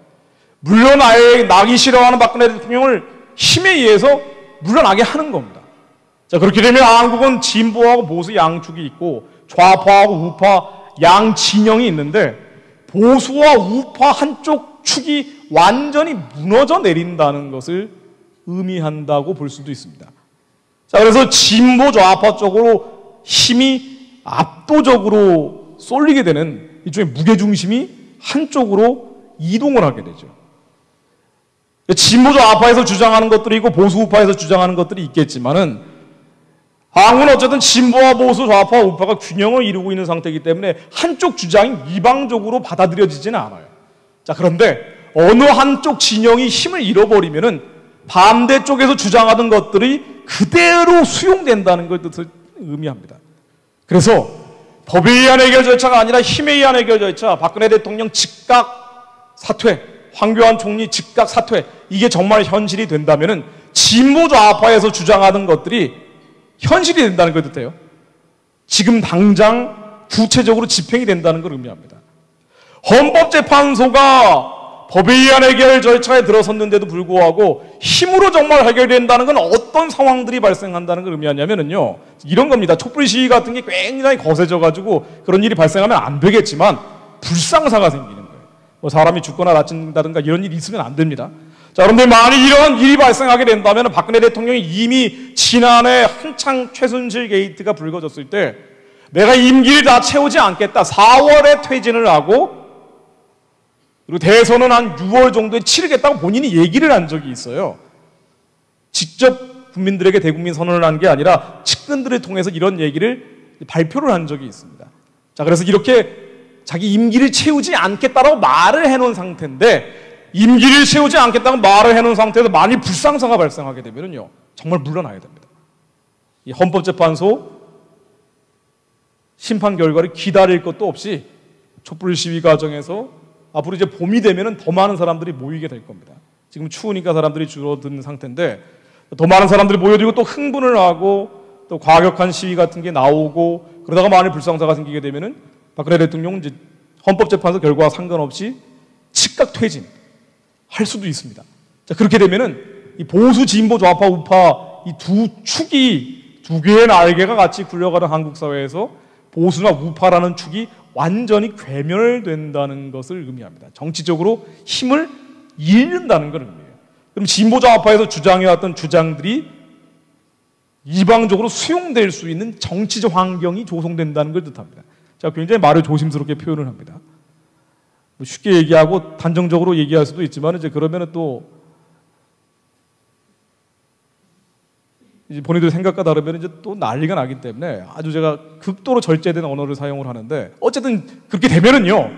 물러나기 싫어하는 박근혜 대통령을 힘에 의해서 물러나게 하는 겁니다. 자, 그렇게 되면 한국은 진보하고 보수 양축이 있고 좌파하고 우파 양 진영이 있는데 보수와 우파 한쪽 축이 완전히 무너져 내린다는 것을 의미한다고 볼 수도 있습니다. 자, 그래서 진보 좌파 쪽으로 힘이 압도적으로 쏠리게 되는 일종의 무게중심이 한쪽으로 이동을 하게 되죠. 진보 좌파에서 주장하는 것들이 있고 보수 우파에서 주장하는 것들이 있겠지만은 한국은 어쨌든 진보와 보수, 좌파와 우파가 균형을 이루고 있는 상태이기 때문에 한쪽 주장이 이방적으로 받아들여지지는 않아요. 자, 그런데 어느 한쪽 진영이 힘을 잃어버리면은 반대쪽에서 주장하던 것들이 그대로 수용된다는 걸 뜻을 의미합니다. 그래서 법에 의한 해결 절차가 아니라 힘에 의한 해결 절차, 박근혜 대통령 즉각 사퇴, 황교안 총리 즉각 사퇴, 이게 정말 현실이 된다면은 진보 좌파에서 주장하는 것들이 현실이 된다는 걸 뜻해요. 지금 당장 구체적으로 집행이 된다는 걸 의미합니다. 헌법재판소가 법에 의한 해결 절차에 들어섰는데도 불구하고 힘으로 정말 해결된다는 건 어떤 상황들이 발생한다는 걸 의미하냐면요, 이런 겁니다. 촛불 시위 같은 게 굉장히 거세져가지고 그런 일이 발생하면 안 되겠지만 불상사가 생기는 거예요. 뭐 사람이 죽거나 다친다든가 이런 일이 있으면 안 됩니다. 자, 그런데 만약 이런 일이 발생하게 된다면 박근혜 대통령이 이미 지난해 한창 최순실 게이트가 불거졌을 때 내가 임기를 다 채우지 않겠다, 4월에 퇴진을 하고 그리고 대선은 한 6월 정도에 치르겠다고 본인이 얘기를 한 적이 있어요. 직접 국민들에게 대국민 선언을 한 게 아니라 측근들을 통해서 이런 얘기를 발표를 한 적이 있습니다. 자, 그래서 이렇게 자기 임기를 채우지 않겠다라고 말을 해놓은 상태인데, 임기를 채우지 않겠다고 말을 해놓은 상태에서 만일 불상사가 발생하게 되면요, 정말 물러나야 됩니다. 이 헌법재판소 심판 결과를 기다릴 것도 없이 촛불 시위 과정에서 앞으로 이제 봄이 되면은 더 많은 사람들이 모이게 될 겁니다. 지금 추우니까 사람들이 줄어든 상태인데 더 많은 사람들이 모여들고 또 흥분을 하고 또 과격한 시위 같은 게 나오고 그러다가 만일 불상사가 생기게 되면은 박근혜 대통령은 이제 헌법재판소 결과와 상관없이 즉각 퇴진 할 수도 있습니다. 자, 그렇게 되면은 이 보수, 진보, 좌파, 우파 이 두 축이 두 개의 날개가 같이 굴려가는 한국 사회에서 보수나 우파라는 축이 완전히 괴멸된다는 것을 의미합니다. 정치적으로 힘을 잃는다는 걸 의미해요. 그럼 진보 좌파에서 주장해왔던 주장들이 이방적으로 수용될 수 있는 정치적 환경이 조성된다는 걸 뜻합니다. 제가 굉장히 말을 조심스럽게 표현을 합니다. 쉽게 얘기하고 단정적으로 얘기할 수도 있지만 이제 그러면은 또 이제 본인들 생각과 다르면 이제 또 난리가 나기 때문에 아주 제가 극도로 절제된 언어를 사용을 하는데 어쨌든 그렇게 되면은요,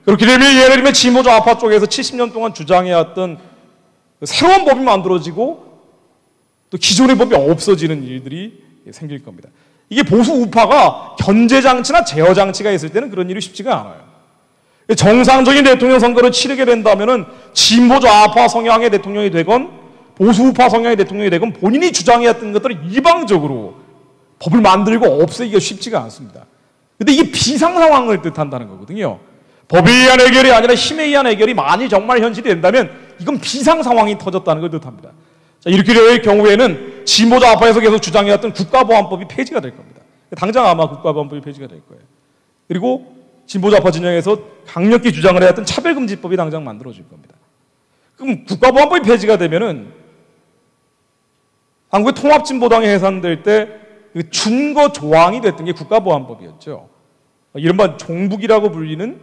그렇게 되면 예를 들면 진보 좌파 쪽에서 70년 동안 주장해왔던 새로운 법이 만들어지고 또 기존의 법이 없어지는 일들이 생길 겁니다. 이게 보수 우파가 견제장치나 제어장치가 있을 때는 그런 일이 쉽지가 않아요. 정상적인 대통령 선거를 치르게 된다면은 진보 좌파 성향의 대통령이 되건 보수 우파 성향의 대통령이 되건 본인이 주장해왔던 것들을 이방적으로 법을 만들고 없애기가 쉽지가 않습니다. 근데 이게 비상 상황을 뜻한다는 거거든요. 법에 의한 해결이 아니라 힘에 의한 해결이 만일 정말 현실이 된다면 이건 비상 상황이 터졌다는 걸 뜻합니다. 자, 이렇게 될 경우에는 진보 좌파에서 계속 주장해왔던 국가보안법이 폐지가 될 겁니다. 당장 아마 국가보안법이 폐지가 될 거예요. 그리고 진보 좌파 진영에서 강력히 주장을 해왔던 차별금지법이 당장 만들어질 겁니다. 그럼 국가보안법이 폐지가 되면은 한국의 통합진보당이 해산될 때 준거 조항이 됐던 게 국가보안법이었죠. 이른바 종북이라고 불리는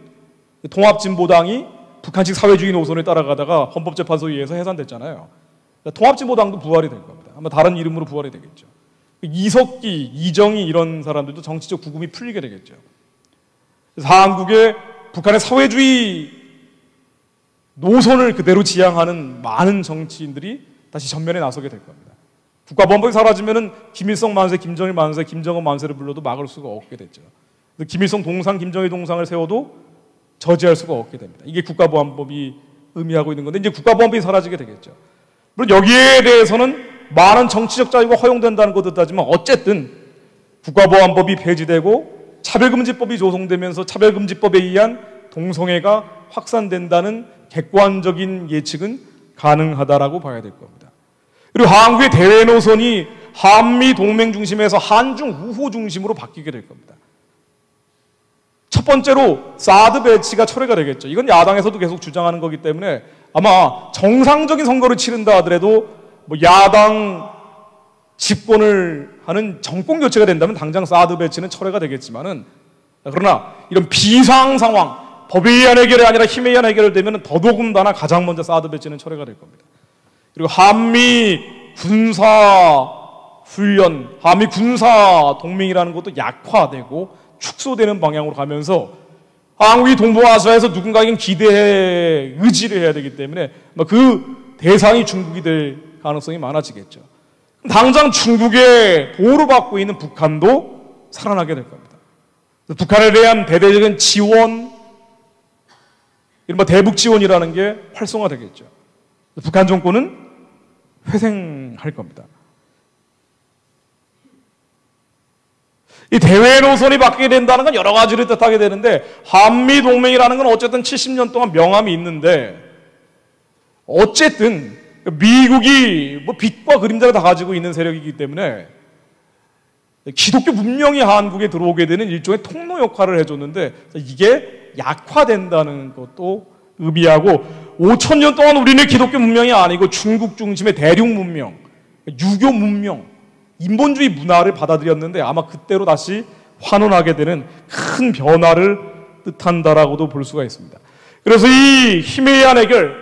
통합진보당이 북한식 사회주의 노선을 따라가다가 헌법재판소에 의해서 해산됐잖아요. 통합진보당도 부활이 될 겁니다. 아마 다른 이름으로 부활이 되겠죠. 이석기, 이정희 이런 사람들도 정치적 구금이 풀리게 되겠죠. 그래서 한국의 북한의 사회주의 노선을 그대로 지향하는 많은 정치인들이 다시 전면에 나서게 될 겁니다. 국가보안법이 사라지면은 김일성 만세, 김정일 만세, 김정은 만세를 불러도 막을 수가 없게 됐죠. 김일성 동상, 김정일 동상을 세워도 저지할 수가 없게 됩니다. 이게 국가보안법이 의미하고 있는 건데 이제 국가보안법이 사라지게 되겠죠. 물론 여기에 대해서는 많은 정치적 자유가 허용된다는 것도 하지만 어쨌든 국가보안법이 폐지되고 차별금지법이 조성되면서 차별금지법에 의한 동성애가 확산된다는 객관적인 예측은 가능하다라고 봐야 될 겁니다. 그리고 한국의 대외 노선이 한미 동맹 중심에서 한중 우호 중심으로 바뀌게 될 겁니다. 첫 번째로 사드 배치가 철회가 되겠죠. 이건 야당에서도 계속 주장하는 거기 때문에 아마 정상적인 선거를 치른다 하더라도 뭐 야당 집권을 하는 정권 교체가 된다면 당장 사드 배치는 철회가 되겠지만은, 그러나 이런 비상 상황, 법에 의한 해결이 아니라 힘에 의한 해결되면 더더군다나 가장 먼저 사드 배치는 철회가 될 겁니다. 그리고 한미 군사 훈련, 한미 군사 동맹이라는 것도 약화되고 축소되는 방향으로 가면서 한국이 동북아시아에서 누군가에게 기대해 의지를 해야 되기 때문에 그 대상이 중국이 될 가능성이 많아지겠죠. 당장 중국의 보호를 받고 있는 북한도 살아나게 될 겁니다. 북한에 대한 대대적인 지원, 이른바 대북 지원이라는 게 활성화되겠죠. 북한 정권은 회생할 겁니다. 이 대외 노선이 바뀌게 된다는 건 여러 가지를 뜻하게 되는데, 한미 동맹이라는 건 어쨌든 70년 동안 명암이 있는데, 어쨌든 미국이 뭐 빛과 그림자를 다 가지고 있는 세력이기 때문에 기독교 문명이 한국에 들어오게 되는 일종의 통로 역할을 해줬는데, 이게 약화된다는 것도 의미하고, 5,000년 동안 우리는 기독교 문명이 아니고 중국 중심의 대륙 문명, 유교 문명, 인본주의 문화를 받아들였는데 아마 그때로 다시 환원하게 되는 큰 변화를 뜻한다라고도 볼 수가 있습니다. 그래서 이 힘에 의한 해결,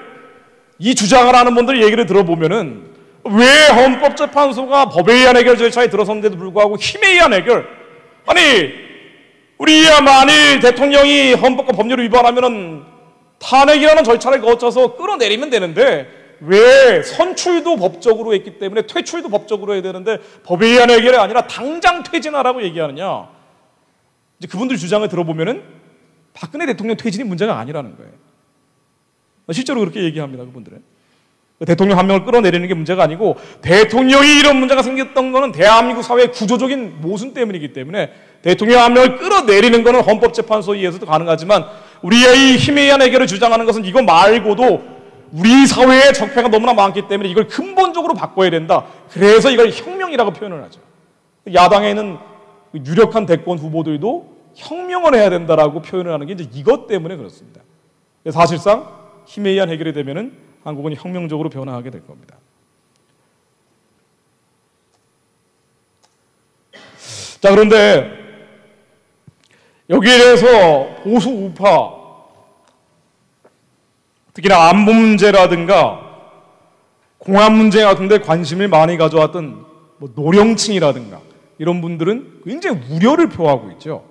이 주장을 하는 분들 얘기를 들어보면은 왜 헌법재판소가 법에 의한 해결 절차에 들어섰는데도 불구하고 힘에 의한 해결, 아니 우리야 만일 대통령이 헌법과 법률을 위반하면은 탄핵이라는 절차를 거쳐서 끌어내리면 되는데 왜 선출도 법적으로 했기 때문에 퇴출도 법적으로 해야 되는데 법에 의한 해결이 아니라 당장 퇴진하라고 얘기하느냐. 이제 그분들 주장을 들어보면은 박근혜 대통령 퇴진이 문제가 아니라는 거예요. 실제로 그렇게 얘기합니다, 그분들은. 대통령 한 명을 끌어내리는 게 문제가 아니고, 대통령이 이런 문제가 생겼던 거는 대한민국 사회의 구조적인 모순 때문이기 때문에 대통령 한 명을 끌어내리는 거는 헌법재판소에 의해서도 가능하지만, 우리의 이 힘에 의한 해결을 주장하는 것은 이거 말고도 우리 사회에 적폐가 너무나 많기 때문에 이걸 근본적으로 바꿔야 된다. 그래서 이걸 혁명이라고 표현을 하죠. 야당에는 유력한 대권 후보들도 혁명을 해야 된다라고 표현을 하는 게 이제 이것 때문에 그렇습니다. 사실상 힘에 의한 해결이 되면은 한국은 혁명적으로 변화하게 될 겁니다. 자, 그런데 여기에 대해서 보수 우파, 특히나 안보 문제라든가 공안 문제 같은 데 관심을 많이 가져왔던 노령층이라든가 이런 분들은 굉장히 우려를 표하고 있죠.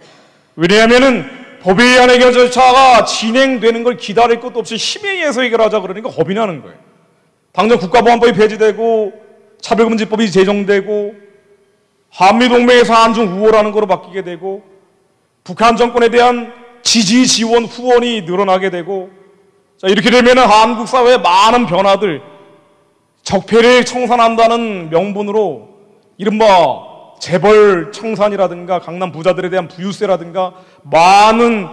왜냐하면은 법에 의한 해결 절차가 진행되는 걸 기다릴 것도 없이 힘에 의해서 해결하자 그러니까 겁이 나는 거예요. 당장 국가보안법이 폐지되고 차별금지법이 제정되고 한미동맹에서 한중 우호라는 거로 바뀌게 되고 북한 정권에 대한 지지, 지원, 후원이 늘어나게 되고, 자, 이렇게 되면 한국 사회의 많은 변화들, 적폐를 청산한다는 명분으로 이른바 재벌 청산이라든가 강남 부자들에 대한 부유세라든가 많은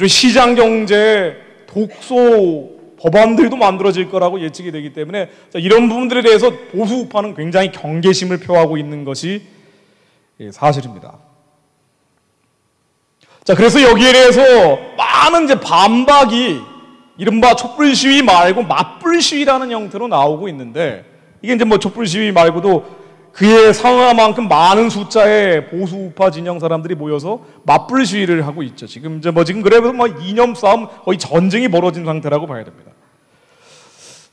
시장 경제, 독소 법안들도 만들어질 거라고 예측이 되기 때문에, 자, 이런 부분들에 대해서 보수 우파는 굉장히 경계심을 표하고 있는 것이 사실입니다. 자, 그래서 여기에 대해서 많은 이제 반박이 이른바 촛불 시위 말고 맞불 시위라는 형태로 나오고 있는데, 이게 이제 뭐 촛불 시위 말고도 그에 상응할 만큼 많은 숫자의 보수 우파 진영 사람들이 모여서 맞불 시위를 하고 있죠. 지금 그래도 이념 싸움, 거의 전쟁이 벌어진 상태라고 봐야 됩니다.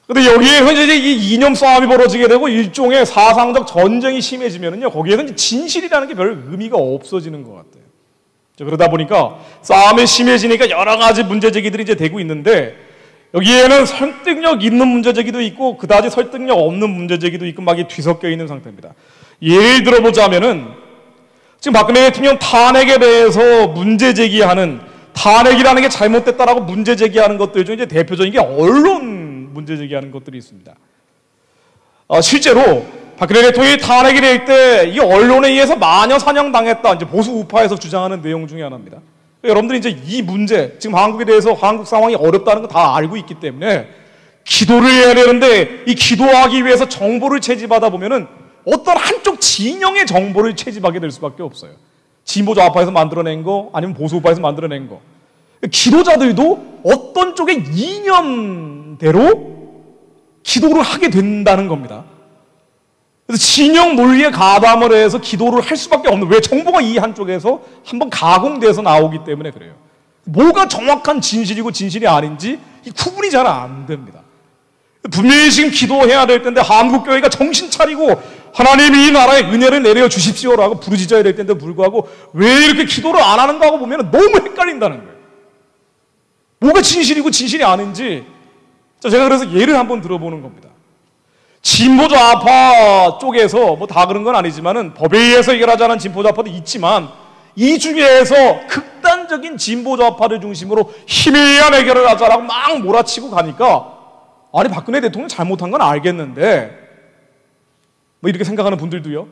근데 여기에서 이제 이 이념 싸움이 벌어지게 되고 일종의 사상적 전쟁이 심해지면은요, 거기에서 이제 진실이라는 게 별 의미가 없어지는 것 같아요. 그러다 보니까 싸움이 심해지니까 여러 가지 문제 제기들이 이제 되고 있는데, 여기에는 설득력 있는 문제 제기도 있고 그다지 설득력 없는 문제 제기도 있고 막 뒤섞여 있는 상태입니다. 예를 들어보자면은 지금 박근혜 대통령 탄핵에 대해서 문제 제기하는, 탄핵이라는 게 잘못됐다라고 문제 제기하는 것들 중 이제 대표적인 게 언론 문제 제기하는 것들이 있습니다. 실제로 박근혜 대통령이 탄핵이 될 때 이 언론에 의해서 마녀 사냥당했다, 이제 보수 우파에서 주장하는 내용 중에 하나입니다. 여러분들이 이제 이 문제, 지금 한국에 대해서 한국 상황이 어렵다는 거 다 알고 있기 때문에 기도를 해야 되는데 이 기도하기 위해서 정보를 채집하다 보면은 어떤 한쪽 진영의 정보를 채집하게 될 수밖에 없어요. 진보 좌파에서 만들어낸 거 아니면 보수 우파에서 만들어낸 거. 기도자들도 어떤 쪽의 이념대로 기도를 하게 된다는 겁니다. 그래서 진영 논리에 가담을 해서 기도를 할 수밖에 없는, 왜? 정보가 이 한쪽에서 한번 가공돼서 나오기 때문에 그래요. 뭐가 정확한 진실이고 진실이 아닌지 이 구분이 잘 안 됩니다. 분명히 지금 기도해야 될 텐데 한국교회가 정신 차리고 하나님이 이 나라에 은혜를 내려 주십시오라고 부르짖어야 될 텐데 불구하고 왜 이렇게 기도를 안 하는가 하고 보면 너무 헷갈린다는 거예요. 뭐가 진실이고 진실이 아닌지. 제가 그래서 예를 한번 들어보는 겁니다. 진보좌파 쪽에서 뭐 다 그런 건 아니지만은 법에 의해서 해결하자는 진보좌파도 있지만 이 중에서 극단적인 진보좌파를 중심으로 힘에 의한 해결을 하자라고 막 몰아치고 가니까, 아니 박근혜 대통령 잘못한 건 알겠는데 뭐 이렇게 생각하는 분들도요,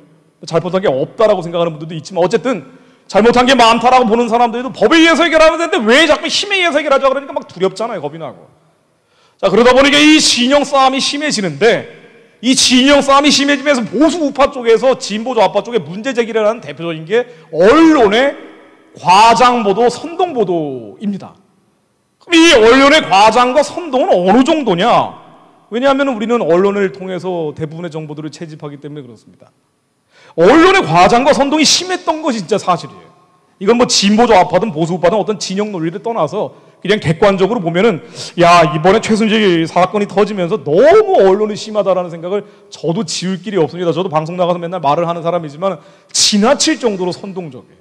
잘못한 게 없다라고 생각하는 분들도 있지만 어쨌든 잘못한 게 많다라고 보는 사람들도 법에 의해서 해결하면 되는데 왜 자꾸 힘에 의해서 해결하자 그러니까 막 두렵잖아요. 겁이 나고. 자, 그러다 보니까 이 진영 싸움이 심해지는데, 이 진영 싸움이 심해지면서 보수 우파 쪽에서 진보 좌파 쪽에 문제 제기를 하는 대표적인 게 언론의 과장 보도, 선동 보도입니다. 그럼 이 언론의 과장과 선동은 어느 정도냐? 왜냐하면 우리는 언론을 통해서 대부분의 정보들을 채집하기 때문에 그렇습니다. 언론의 과장과 선동이 심했던 것이 진짜 사실이에요. 이건 뭐 진보 좌파든 보수 우파든 어떤 진영 논리를 떠나서 그냥 객관적으로 보면은, 야, 이번에 최순실 사건이 터지면서 너무 언론이 심하다라는 생각을 저도 지울 길이 없습니다. 저도 방송 나가서 맨날 말을 하는 사람이지만 지나칠 정도로 선동적이에요.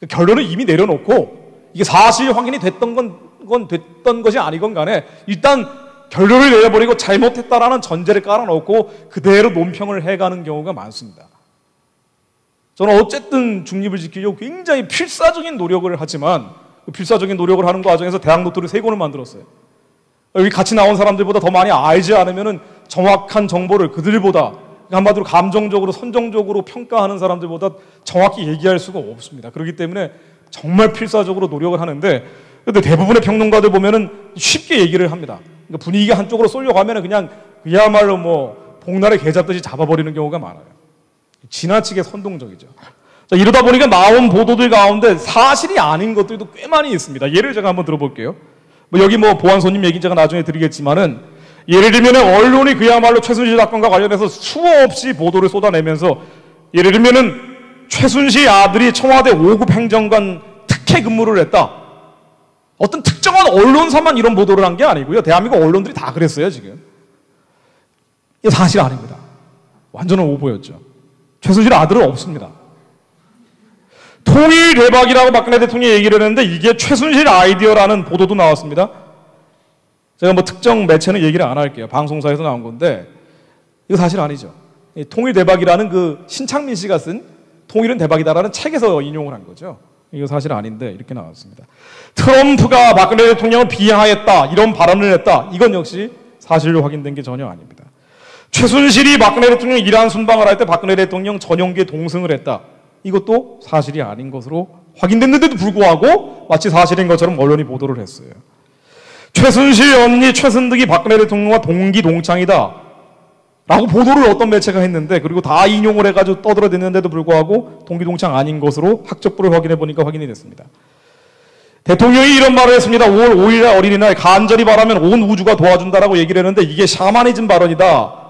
결론을 이미 내려놓고 이게 사실 확인이 됐던 건 됐던 것이 아니건 간에 일단 결론을 내려버리고 잘못했다라는 전제를 깔아놓고 그대로 논평을 해가는 경우가 많습니다. 저는 어쨌든 중립을 지키려고 굉장히 필사적인 노력을 하지만 그 필사적인 노력을 하는 과정에서 대학 노트를 3권을 만들었어요. 여기 같이 나온 사람들보다 더 많이 알지 않으면 정확한 정보를 그들보다, 한마디로 감정적으로 선정적으로 평가하는 사람들보다 정확히 얘기할 수가 없습니다. 그렇기 때문에 정말 필사적으로 노력을 하는데, 근데 대부분의 평론가들 보면은 쉽게 얘기를 합니다. 그러니까 분위기가 한쪽으로 쏠려가면은 그냥 그야말로 뭐 복날에 개 잡듯이 잡아버리는 경우가 많아요. 지나치게 선동적이죠. 자, 이러다 보니까 나온 보도들 가운데 사실이 아닌 것들도 꽤 많이 있습니다. 예를 제가 한번 들어볼게요. 뭐 여기 뭐 보안소님 얘기 제가 나중에 드리겠지만은, 예를 들면 언론이 그야말로 최순실 사건과 관련해서 수없이 보도를 쏟아내면서, 예를 들면은 최순실 아들이 청와대 5급 행정관 특혜 근무를 했다. 어떤 특정한 언론사만 이런 보도를 한 게 아니고요. 대한민국 언론들이 다 그랬어요, 지금. 이게 사실 아닙니다. 완전한 오보였죠. 최순실 아들은 없습니다. 통일 대박이라고 박근혜 대통령이 얘기를 했는데 이게 최순실 아이디어라는 보도도 나왔습니다. 제가 뭐 특정 매체는 얘기를 안 할게요. 방송사에서 나온 건데 이거 사실 아니죠. 통일 대박이라는 그 신창민 씨가 쓴 통일은 대박이다라는 책에서 인용을 한 거죠. 이거 사실 아닌데 이렇게 나왔습니다. 트럼프가 박근혜 대통령을 비하했다, 이런 발언을 했다. 이건 역시 사실로 확인된 게 전혀 아닙니다. 최순실이 박근혜 대통령 이란 순방을 할 때 박근혜 대통령 전용기에 동승을 했다. 이것도 사실이 아닌 것으로 확인됐는데도 불구하고 마치 사실인 것처럼 언론이 보도를 했어요. 최순실 언니 최순득이 박근혜 대통령과 동기 동창이다 라고 보도를 어떤 매체가 했는데, 그리고 다 인용을 해가지고 떠들어댔는데도 불구하고 동기 동창 아닌 것으로 학적부를 확인해 보니까 확인이 됐습니다. 대통령이 이런 말을 했습니다. 5월 5일 어린이날 간절히 바라면 온 우주가 도와준다라고 얘기를 했는데 이게 샤머니즘 발언이다.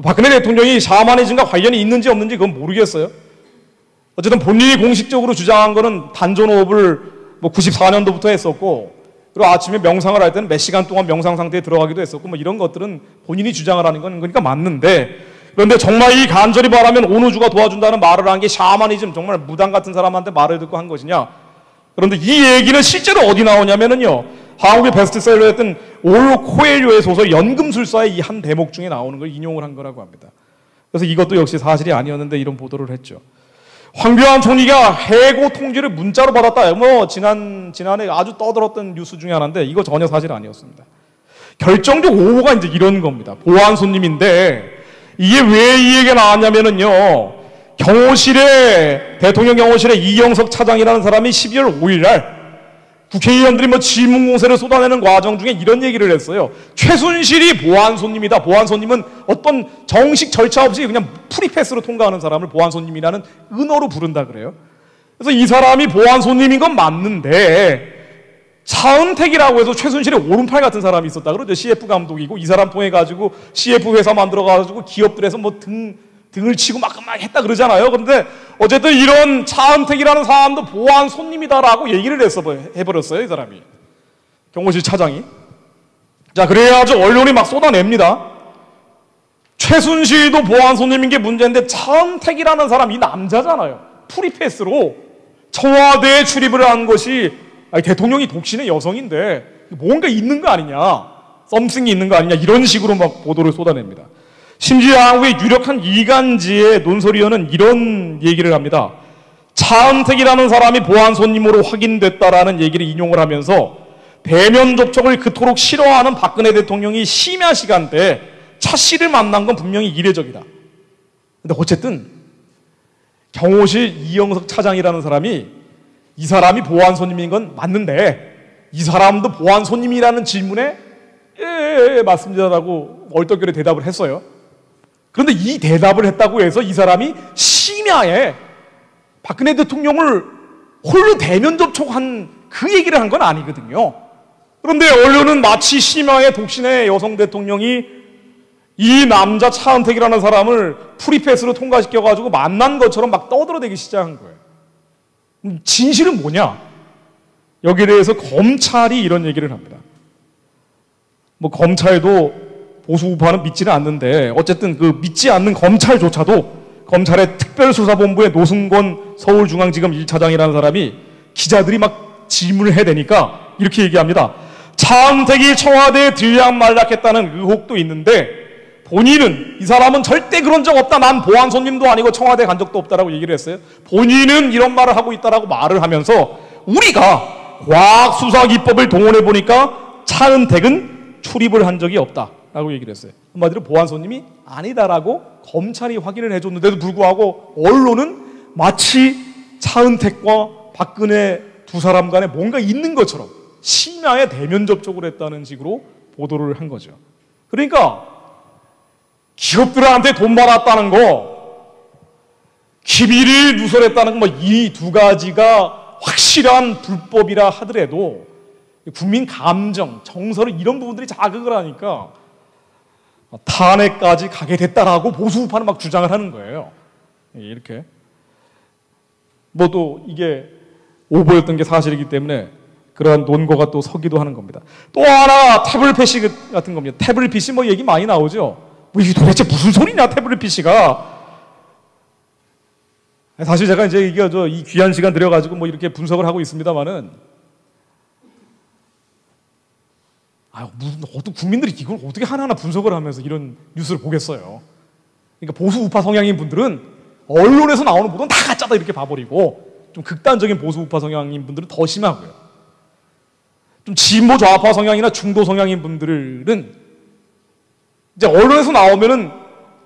박근혜 대통령이 샤머니즘과 관련이 있는지 없는지 그건 모르겠어요. 어쨌든 본인이 공식적으로 주장한 거는 단전호흡을 뭐 94년도부터 했었고, 그리고 아침에 명상을 할 때는 몇 시간 동안 명상 상태에 들어가기도 했었고, 뭐 이런 것들은 본인이 주장을 하는 건 그러니까 맞는데, 그런데 정말 이 간절히 바라면 온 우주가 도와준다는 말을 한 게 샤머니즘, 정말 무당 같은 사람한테 말을 듣고 한 것이냐? 그런데 이 얘기는 실제로 어디 나오냐면은요, 한국의 베스트셀러였던 올로 코엘료의 소설 연금술사의 이 한 대목 중에 나오는 걸 인용을 한 거라고 합니다. 그래서 이것도 역시 사실이 아니었는데 이런 보도를 했죠. 황교안 총리가 해고 통지를 문자로 받았다. 뭐 지난해 아주 떠들었던 뉴스 중에 하나인데 이거 전혀 사실 아니었습니다. 결정적 오보가 이제 이런 겁니다. 보안 손님인데 이게 왜 이 얘기가 나왔냐면은요, 대통령 경호실에 이영석 차장이라는 사람이 12월 5일 날 국회의원들이 뭐 질문 공세를 쏟아내는 과정 중에 이런 얘기를 했어요. 최순실이 보안손님이다. 보안손님은 어떤 정식 절차 없이 그냥 프리패스로 통과하는 사람을 보안손님이라는 은어로 부른다 그래요. 그래서 이 사람이 보안손님인 건 맞는데 차은택이라고 해서 최순실의 오른팔 같은 사람이 있었다 그러죠. CF 감독이고 이 사람 통해 가지고 CF 회사 만들어 가지고 기업들에서 뭐 등을 치고 막 했다 그러잖아요. 그런데 어쨌든 이런 차은택이라는 사람도 보안 손님이다라고 얘기를 해버렸어요. 이 사람이. 경호실 차장이. 자, 그래야죠. 언론이 막 쏟아냅니다. 최순실도 보안 손님인 게 문제인데 차은택이라는 사람 이 남자잖아요. 프리패스로 청와대에 출입을 한 것이 대통령이 독신의 여성인데 뭔가 있는 거 아니냐. 썸씽이 있는 거 아니냐. 이런 식으로 막 보도를 쏟아냅니다. 심지어 한국의 유력한 이간지의 논설위원은 이런 얘기를 합니다. 차은택이라는 사람이 보안 손님으로 확인됐다라는 얘기를 인용을 하면서 대면 접촉을 그토록 싫어하는 박근혜 대통령이 심야 시간대에 차 씨를 만난 건 분명히 이례적이다. 근데 어쨌든 경호실 이영석 차장이라는 사람이 이 사람이 보안 손님인 건 맞는데 이 사람도 보안 손님이라는 질문에 예, 맞습니다라고 얼떨결에 대답을 했어요. 그런데 이 대답을 했다고 해서 이 사람이 심야에 박근혜 대통령을 홀로 대면 접촉한 그 얘기를 한 건 아니거든요. 그런데 언론은 마치 심야에 독신의 여성 대통령이 이 남자 차은택이라는 사람을 프리패스로 통과시켜가지고 만난 것처럼 막 떠들어대기 시작한 거예요. 진실은 뭐냐? 여기에 대해서 검찰이 이런 얘기를 합니다. 뭐 검찰도 보수 우파는 믿지는 않는데 어쨌든 그 믿지 않는 검찰조차도 검찰의 특별수사본부의 노승권 서울중앙지검 1차장이라는 사람이 기자들이 막 질문을 해대니까 이렇게 얘기합니다. 차은택이 청와대에 들락말락했다는 의혹도 있는데 본인은 이 사람은 절대 그런 적 없다. 난 보안 손님도 아니고 청와대 간 적도 없다라고 얘기를 했어요. 본인은 이런 말을 하고 있다라고 말을 하면서 우리가 과학수사기법을 동원해 보니까 차은택은 출입을 한 적이 없다라고 얘기를 했어요. 한마디로 보안 손님이 아니다라고 검찰이 확인을 해줬는데도 불구하고 언론은 마치 차은택과 박근혜 두 사람 간에 뭔가 있는 것처럼 심야에 대면 접촉을 했다는 식으로 보도를 한 거죠. 그러니까 기업들한테 돈 받았다는 거, 기밀을 누설했다는 거, 이 두 가지가 확실한 불법이라 하더라도 국민 감정, 정서를 이런 부분들이 자극을 하니까 탄핵까지 가게 됐다라고 보수 우파는 막 주장을 하는 거예요. 이렇게. 뭐 또 이게 오보였던 게 사실이기 때문에 그러한 논거가 또 서기도 하는 겁니다. 또 하나 태블릿 PC 같은 겁니다. 태블릿 PC 뭐 얘기 많이 나오죠. 뭐 이게 도대체 무슨 소리냐 태블릿 PC가. 사실 제가 이제 이게 이 귀한 시간 들여가지고 뭐 이렇게 분석을 하고 있습니다만은 무슨 국민들이 이걸 어떻게 하나하나 분석을 하면서 이런 뉴스를 보겠어요. 그러니까 보수 우파 성향인 분들은 언론에서 나오는 보도는 다 가짜다 이렇게 봐버리고 좀 극단적인 보수 우파 성향인 분들은 더 심하고요. 좀 진보 좌파 성향이나 중도 성향인 분들은 이제 언론에서 나오면은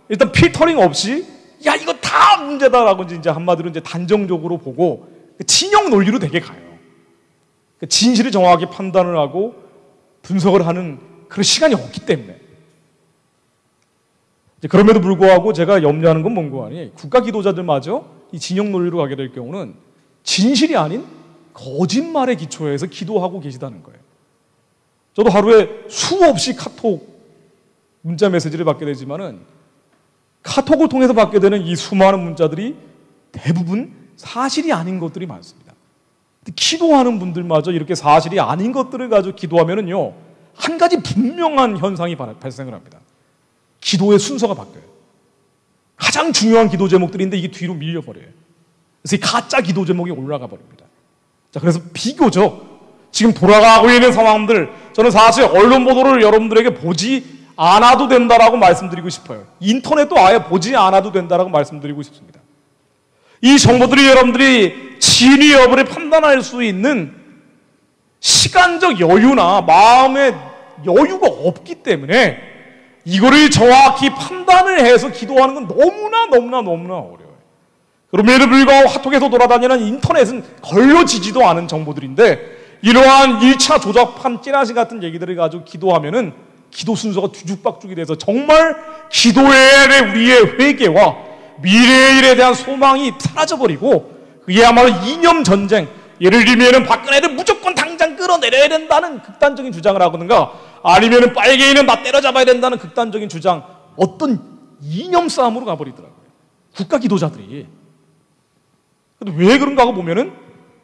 일단 필터링 없이 야 이거 다 문제다라고 이제 한마디로 이제 단정적으로 보고 진영 논리로 되게 가요. 진실을 정확하게 판단을 하고 분석을 하는 그런 시간이 없기 때문에. 그럼에도 불구하고 제가 염려하는 건 뭔가 아니 국가 기도자들마저 이 진영 논리로 가게 될 경우는 진실이 아닌 거짓말에 기초해서 기도하고 계시다는 거예요. 저도 하루에 수없이 카톡 문자 메시지를 받게 되지만은 카톡을 통해서 받게 되는 이 수많은 문자들이 대부분 사실이 아닌 것들이 많습니다. 기도하는 분들마저 이렇게 사실이 아닌 것들을 가지고 기도하면은요, 한 가지 분명한 현상이 발생을 합니다. 기도의 순서가 바뀌어요. 가장 중요한 기도 제목들인데 이게 뒤로 밀려버려요. 그래서 이 가짜 기도 제목이 올라가 버립니다. 자, 그래서 비교적 지금 돌아가고 있는 상황들, 저는 사실 언론 보도를 여러분들에게 보지 않아도 된다라고 말씀드리고 싶어요. 인터넷도 아예 보지 않아도 된다라고 말씀드리고 싶습니다. 이 정보들이 여러분들이 진위 여부를 판단할 수 있는 시간적 여유나 마음의 여유가 없기 때문에 이거를 정확히 판단을 해서 기도하는 건 너무나 어려워요. 그럼에도 불구하고 카톡에서 돌아다니는 인터넷은 걸러지지도 않은 정보들인데 이러한 1차 조작판 찌라시 같은 얘기들을 가지고 기도하면은 기도 순서가 뒤죽박죽이 돼서 정말 기도의 우리의 회개와 미래의 일에 대한 소망이 사라져버리고 그야말로 이념 전쟁, 예를 들면은 박근혜를 무조건 당장 끌어내려야 된다는 극단적인 주장을 하거든가 아니면은 빨갱이는 다 때려잡아야 된다는 극단적인 주장, 어떤 이념 싸움으로 가버리더라고요. 국가 기도자들이. 근데 왜 그런가 하고 보면은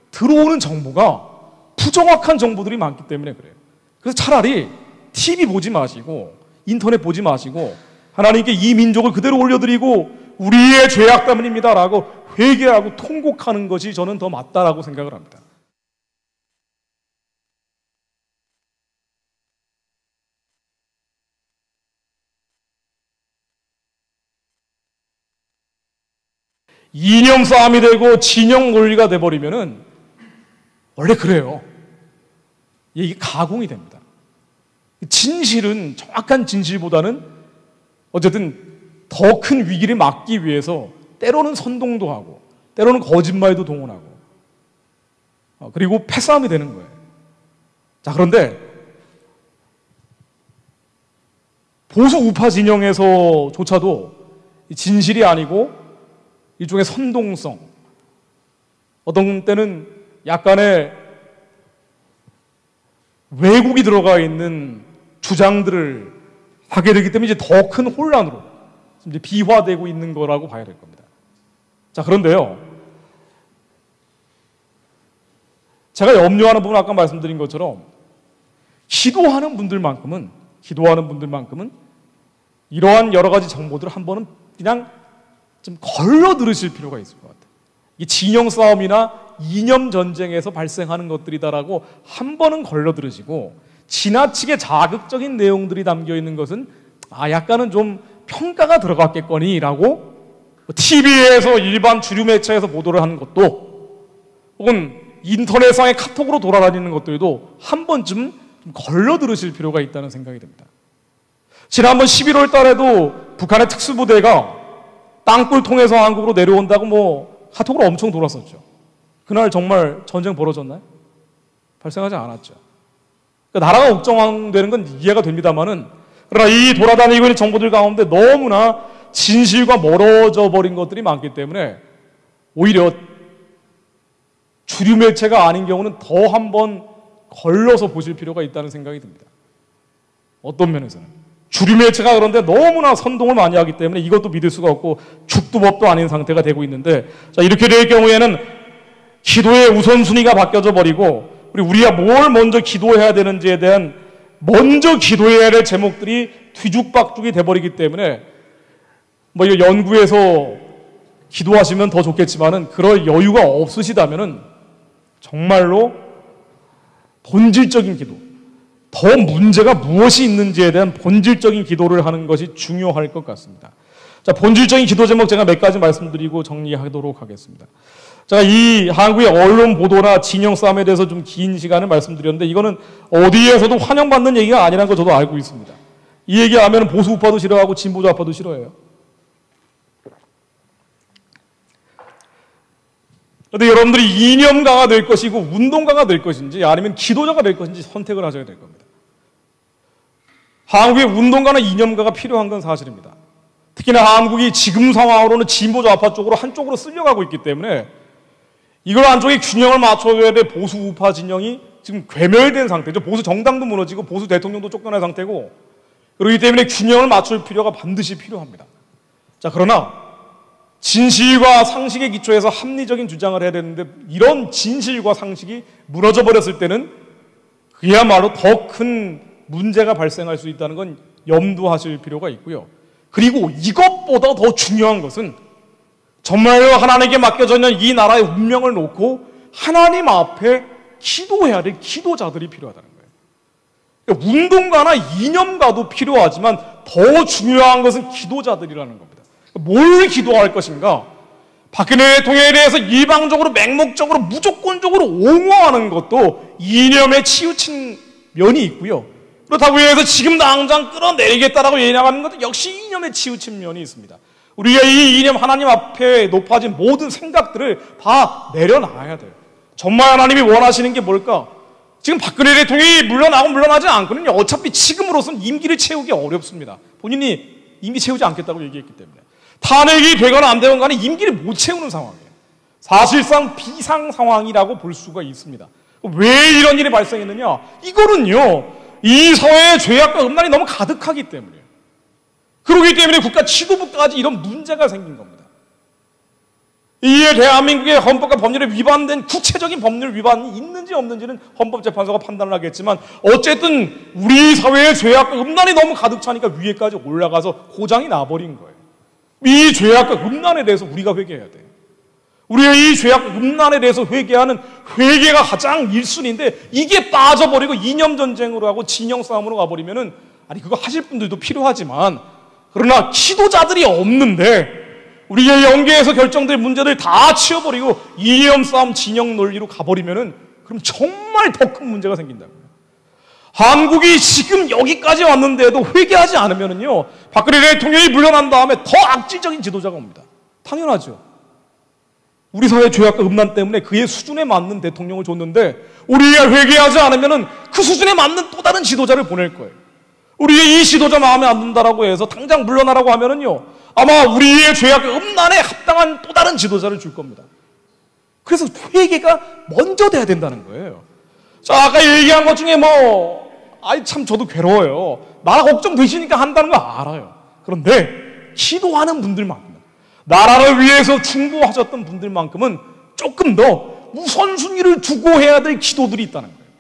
들어오는 정보가 부정확한 정보들이 많기 때문에 그래요. 그래서 차라리 TV 보지 마시고 인터넷 보지 마시고 하나님께 이 민족을 그대로 올려드리고 우리의 죄악 때문입니다라고 회개하고 통곡하는 것이 저는 더 맞다라고 생각을 합니다. 이념 싸움이 되고 진영 논리가 돼버리면은 원래 그래요. 이게 가공이 됩니다. 진실은 정확한 진실보다는 어쨌든 더 큰 위기를 막기 위해서 때로는 선동도 하고 때로는 거짓말도 동원하고 그리고 패싸움이 되는 거예요. 자, 그런데 보수 우파 진영에서조차도 진실이 아니고 일종의 선동성, 어떤 때는 약간의 왜곡이 들어가 있는 주장들을 하게 되기 때문에 이제 더 큰 혼란으로 이제 비화되고 있는 거라고 봐야 될 겁니다. 자, 그런데요, 제가 염려하는 부분 아까 말씀드린 것처럼 기도하는 분들만큼은 이러한 여러 가지 정보들을 한 번은 그냥 좀 걸러 들으실 필요가 있을 것 같아요. 이게 진영 싸움이나 이념 전쟁에서 발생하는 것들이다라고 한 번은 걸러 들으시고 지나치게 자극적인 내용들이 담겨 있는 것은 약간은 좀 평가가 들어갔겠거니라고 TV에서 일반 주류 매체에서 보도를 하는 것도 혹은 인터넷상의 카톡으로 돌아다니는 것들도 한 번쯤 걸러 들으실 필요가 있다는 생각이 듭니다. 지난번 11월 달에도 북한의 특수부대가 땅굴 통해서 한국으로 내려온다고 카톡으로 엄청 돌았었죠. 그날 정말 전쟁 벌어졌나요? 발생하지 않았죠. 그러니까 나라가 걱정되는 건 이해가 됩니다만은, 그러나 이 돌아다니고 있는 정보들 가운데 너무나 진실과 멀어져 버린 것들이 많기 때문에 오히려 주류 매체가 아닌 경우는 더 한 번 걸러서 보실 필요가 있다는 생각이 듭니다. 어떤 면에서는 주류 매체가 그런데 너무나 선동을 많이 하기 때문에 이것도 믿을 수가 없고 죽도 법도 아닌 상태가 되고 있는데, 자, 이렇게 될 경우에는 기도의 우선순위가 바뀌어져 버리고 우리가 뭘 먼저 기도해야 되는지에 대한 먼저 기도해야 될 제목들이 뒤죽박죽이 돼버리기 때문에 이거 연구해서 기도하시면 더 좋겠지만은 그럴 여유가 없으시다면은 정말로 본질적인 기도, 더 문제가 무엇이 있는지에 대한 본질적인 기도를 하는 것이 중요할 것 같습니다. 자, 본질적인 기도 제목 제가 몇 가지 말씀드리고 정리하도록 하겠습니다. 제가 이 한국의 언론 보도나 진영 싸움에 대해서 좀 긴 시간을 말씀드렸는데 이거는 어디에서도 환영받는 얘기가 아니라는 거 저도 알고 있습니다. 이 얘기하면 보수 우파도 싫어하고 진보 좌파도 싫어해요. 그런데 여러분들이 이념가가 될 것이고 운동가가 될 것인지 아니면 기도자가 될 것인지 선택을 하셔야 될 겁니다. 한국의 운동가나 이념가가 필요한 건 사실입니다. 특히나 한국이 지금 상황으로는 진보 좌파 쪽으로 한쪽으로 쓸려가고 있기 때문에 이걸 한쪽에 균형을 맞춰줘야 될 보수 우파 진영이 지금 괴멸된 상태죠. 보수 정당도 무너지고 보수 대통령도 쫓겨난 상태고, 그렇기 때문에 균형을 맞출 필요가 반드시 필요합니다. 자, 그러나 진실과 상식의 기초에서 합리적인 주장을 해야 되는데 이런 진실과 상식이 무너져 버렸을 때는 그야말로 더 큰 문제가 발생할 수 있다는 건 염두하실 필요가 있고요. 그리고 이것보다 더 중요한 것은 정말로 하나님께 맡겨져 있는 이 나라의 운명을 놓고 하나님 앞에 기도해야 될 기도자들이 필요하다는 거예요. 운동가나 이념가도 필요하지만 더 중요한 것은 기도자들이라는 겁니다. 뭘 기도할 것인가? 박근혜 대통령에 대해서 일방적으로 맹목적으로 무조건적으로 옹호하는 것도 이념에 치우친 면이 있고요. 그렇다고 해서 지금 당장 끌어내리겠다라고 얘기하는 것도 역시 이념에 치우친 면이 있습니다. 우리가 이 이념 하나님 앞에 높아진 모든 생각들을 다 내려놔야 돼요. 정말 하나님이 원하시는 게 뭘까? 지금 박근혜 대통령이 물러나고 물러나지 않고는요, 어차피 지금으로서는 임기를 채우기 어렵습니다. 본인이 임기 채우지 않겠다고 얘기했기 때문에. 탄핵이 되거나 안 되거나 간에 임기를 못 채우는 상황이에요. 사실상 비상 상황이라고 볼 수가 있습니다. 왜 이런 일이 발생했느냐? 이거는요, 이 사회의 죄악과 음란이 너무 가득하기 때문이에요. 그러기 때문에 국가 지도부까지 이런 문제가 생긴 겁니다. 이에 대한민국의 헌법과 법률에 위반된 구체적인 법률 위반이 있는지 없는지는 헌법재판소가 판단을 하겠지만, 어쨌든 우리 사회의 죄악과 음란이 너무 가득 차니까 위에까지 올라가서 고장이 나버린 거예요. 이 죄악과 음란에 대해서 우리가 회개해야 돼요. 우리의 이 죄악과 음란에 대해서 회개하는 회개가 가장 1순위인데, 이게 빠져버리고 이념전쟁으로 하고 진영싸움으로 가버리면은, 아니 그거 하실 분들도 필요하지만, 그러나 지도자들이 없는데 우리의 연계에서 결정될 문제를 다 치워버리고 이념싸움 진영 논리로 가버리면은, 그럼 정말 더 큰 문제가 생긴다고요. 한국이 지금 여기까지 왔는데도 회개하지 않으면은요, 박근혜 대통령이 물러난 다음에 더 악질적인 지도자가 옵니다. 당연하죠. 우리 사회 죄악과 음란 때문에 그의 수준에 맞는 대통령을 줬는데, 우리가 회개하지 않으면은 그 수준에 맞는 또 다른 지도자를 보낼 거예요. 우리의 이 지도자 마음에 안 든다라고 해서 당장 물러나라고 하면은요, 아마 우리의 죄악과 음란에 합당한 또 다른 지도자를 줄 겁니다. 그래서 회개가 먼저 돼야 된다는 거예요. 자, 아까 얘기한 것 중에 참 저도 괴로워요. 나라 걱정되시니까 한다는 거 알아요. 그런데 기도하는 분들만큼은, 나라를 위해서 중보하셨던 분들만큼은 조금 더 우선순위를 두고 해야 될 기도들이 있다는 거예요.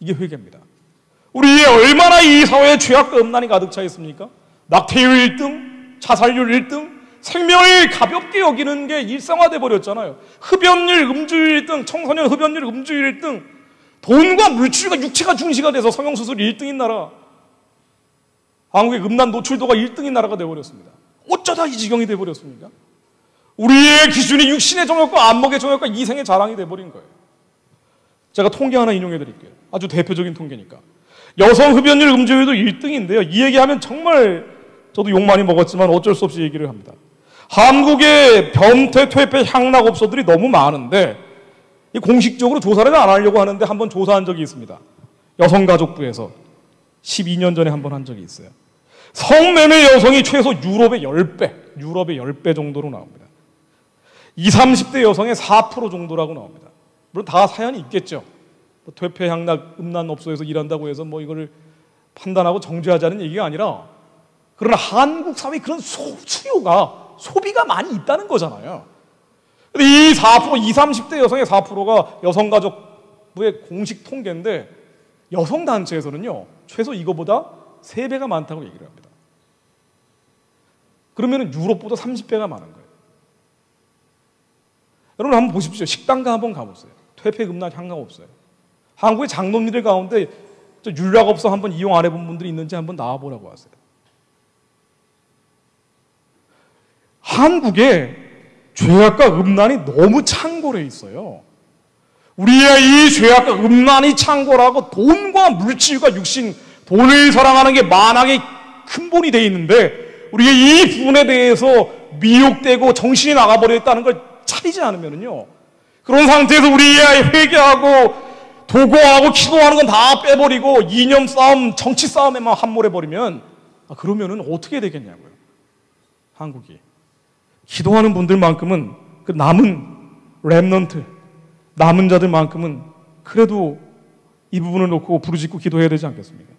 이게 회개입니다. 우리의 얼마나 이 사회에 죄악과 음란이 가득 차 있습니까? 낙태율 1등, 자살률 1등, 생명을 가볍게 여기는 게 일상화돼 버렸잖아요. 흡연율, 음주율 1등, 청소년 흡연율, 음주율 1등, 돈과 물질과 육체가 중시가 돼서 성형수술이 1등인 나라. 한국의 음란 노출도가 1등인 나라가 되어버렸습니다. 어쩌다 이 지경이 되어버렸습니까? 우리의 기준이 육신의 정욕과 안목의 정욕과 이생의 자랑이 되어버린 거예요. 제가 통계 하나 인용해 드릴게요. 아주 대표적인 통계니까. 여성 흡연율, 음주율도 1등인데요. 이 얘기하면 정말 저도 욕 많이 먹었지만 어쩔 수 없이 얘기를 합니다. 한국의 변태, 퇴폐, 향락업소들이 너무 많은데, 공식적으로 조사를 안 하려고 하는데 한번 조사한 적이 있습니다. 여성가족부에서 12년 전에 한번 한 적이 있어요. 성매매 여성이 최소 유럽의 10배 정도로 나옵니다. 20, 30대 여성의 4% 정도라고 나옵니다. 물론 다 사연이 있겠죠. 퇴폐, 향락, 음란업소에서 일한다고 해서 이거를 판단하고 정죄하자는 얘기가 아니라, 그러나 한국 사회에 그런 수요가, 소비가 많이 있다는 거잖아요. 근데 이 4%, 20, 30대 여성의 4%가 여성가족부의 공식 통계인데, 여성단체에서는요, 최소 이거보다 3배가 많다고 얘기를 합니다. 그러면 유럽보다 30배가 많은 거예요. 여러분 한번 보십시오. 식당가 한번 가보세요. 퇴폐, 음란, 향락 없어요. 한국의 장로님들 가운데 윤락업소 한번 이용 안 해본 분들이 있는지 한번 나와보라고 하세요. 한국에 죄악과 음란이 너무 창궐해 있어요. 우리의 이 죄악과 음란이 창궐하고 돈과 물질과 육신, 돈을 사랑하는 게 만악의 근본이 되어 있는데, 우리가 이 부분에 대해서 미혹되고 정신이 나가버렸다는 걸 차리지 않으면요, 그런 상태에서 우리의 회개하고 도구하고 기도하는 건 다 빼버리고 이념 싸움, 정치 싸움에만 함몰해버리면, 그러면은 어떻게 되겠냐고요. 한국이. 기도하는 분들만큼은, 그 남은 렘넌트, 남은 자들만큼은 그래도 이 부분을 놓고 부르짖고 기도해야 되지 않겠습니까?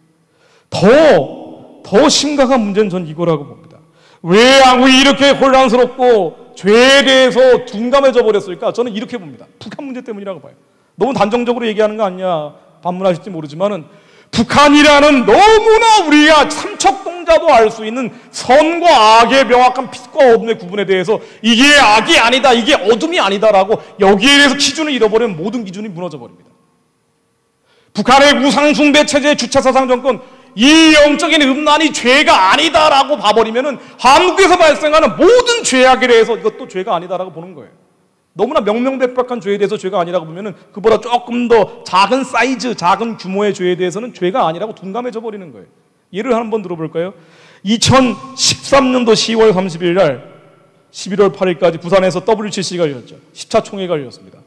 더 심각한 문제는 전 이거라고 봅니다. 왜 한국이 이렇게 혼란스럽고 죄에 대해서 둔감해져 버렸을까? 저는 이렇게 봅니다. 북한 문제 때문이라고 봐요. 너무 단정적으로 얘기하는 거 아니냐 반문하실지 모르지만은, 북한이라는 너무나 우리가 삼척동자도 알 수 있는 선과 악의 명확한 빛과 어둠의 구분에 대해서 이게 악이 아니다, 이게 어둠이 아니다라고 여기에 대해서 기준을 잃어버리면 모든 기준이 무너져 버립니다. 북한의 우상숭배 체제의 주체사상 정권, 이 영적인 음란이 죄가 아니다라고 봐버리면은 한국에서 발생하는 모든 죄악에 대해서 이것도 죄가 아니다라고 보는 거예요. 너무나 명명백백한 죄에 대해서 죄가 아니라고 보면은 그보다 조금 더 작은 사이즈, 작은 규모의 죄에 대해서는 죄가 아니라고 둔감해져 버리는 거예요. 예를 한번 들어볼까요? 2013년도 10월 30일 날 11월 8일까지 부산에서 WCC가 열렸죠. 10차 총회가 열렸습니다.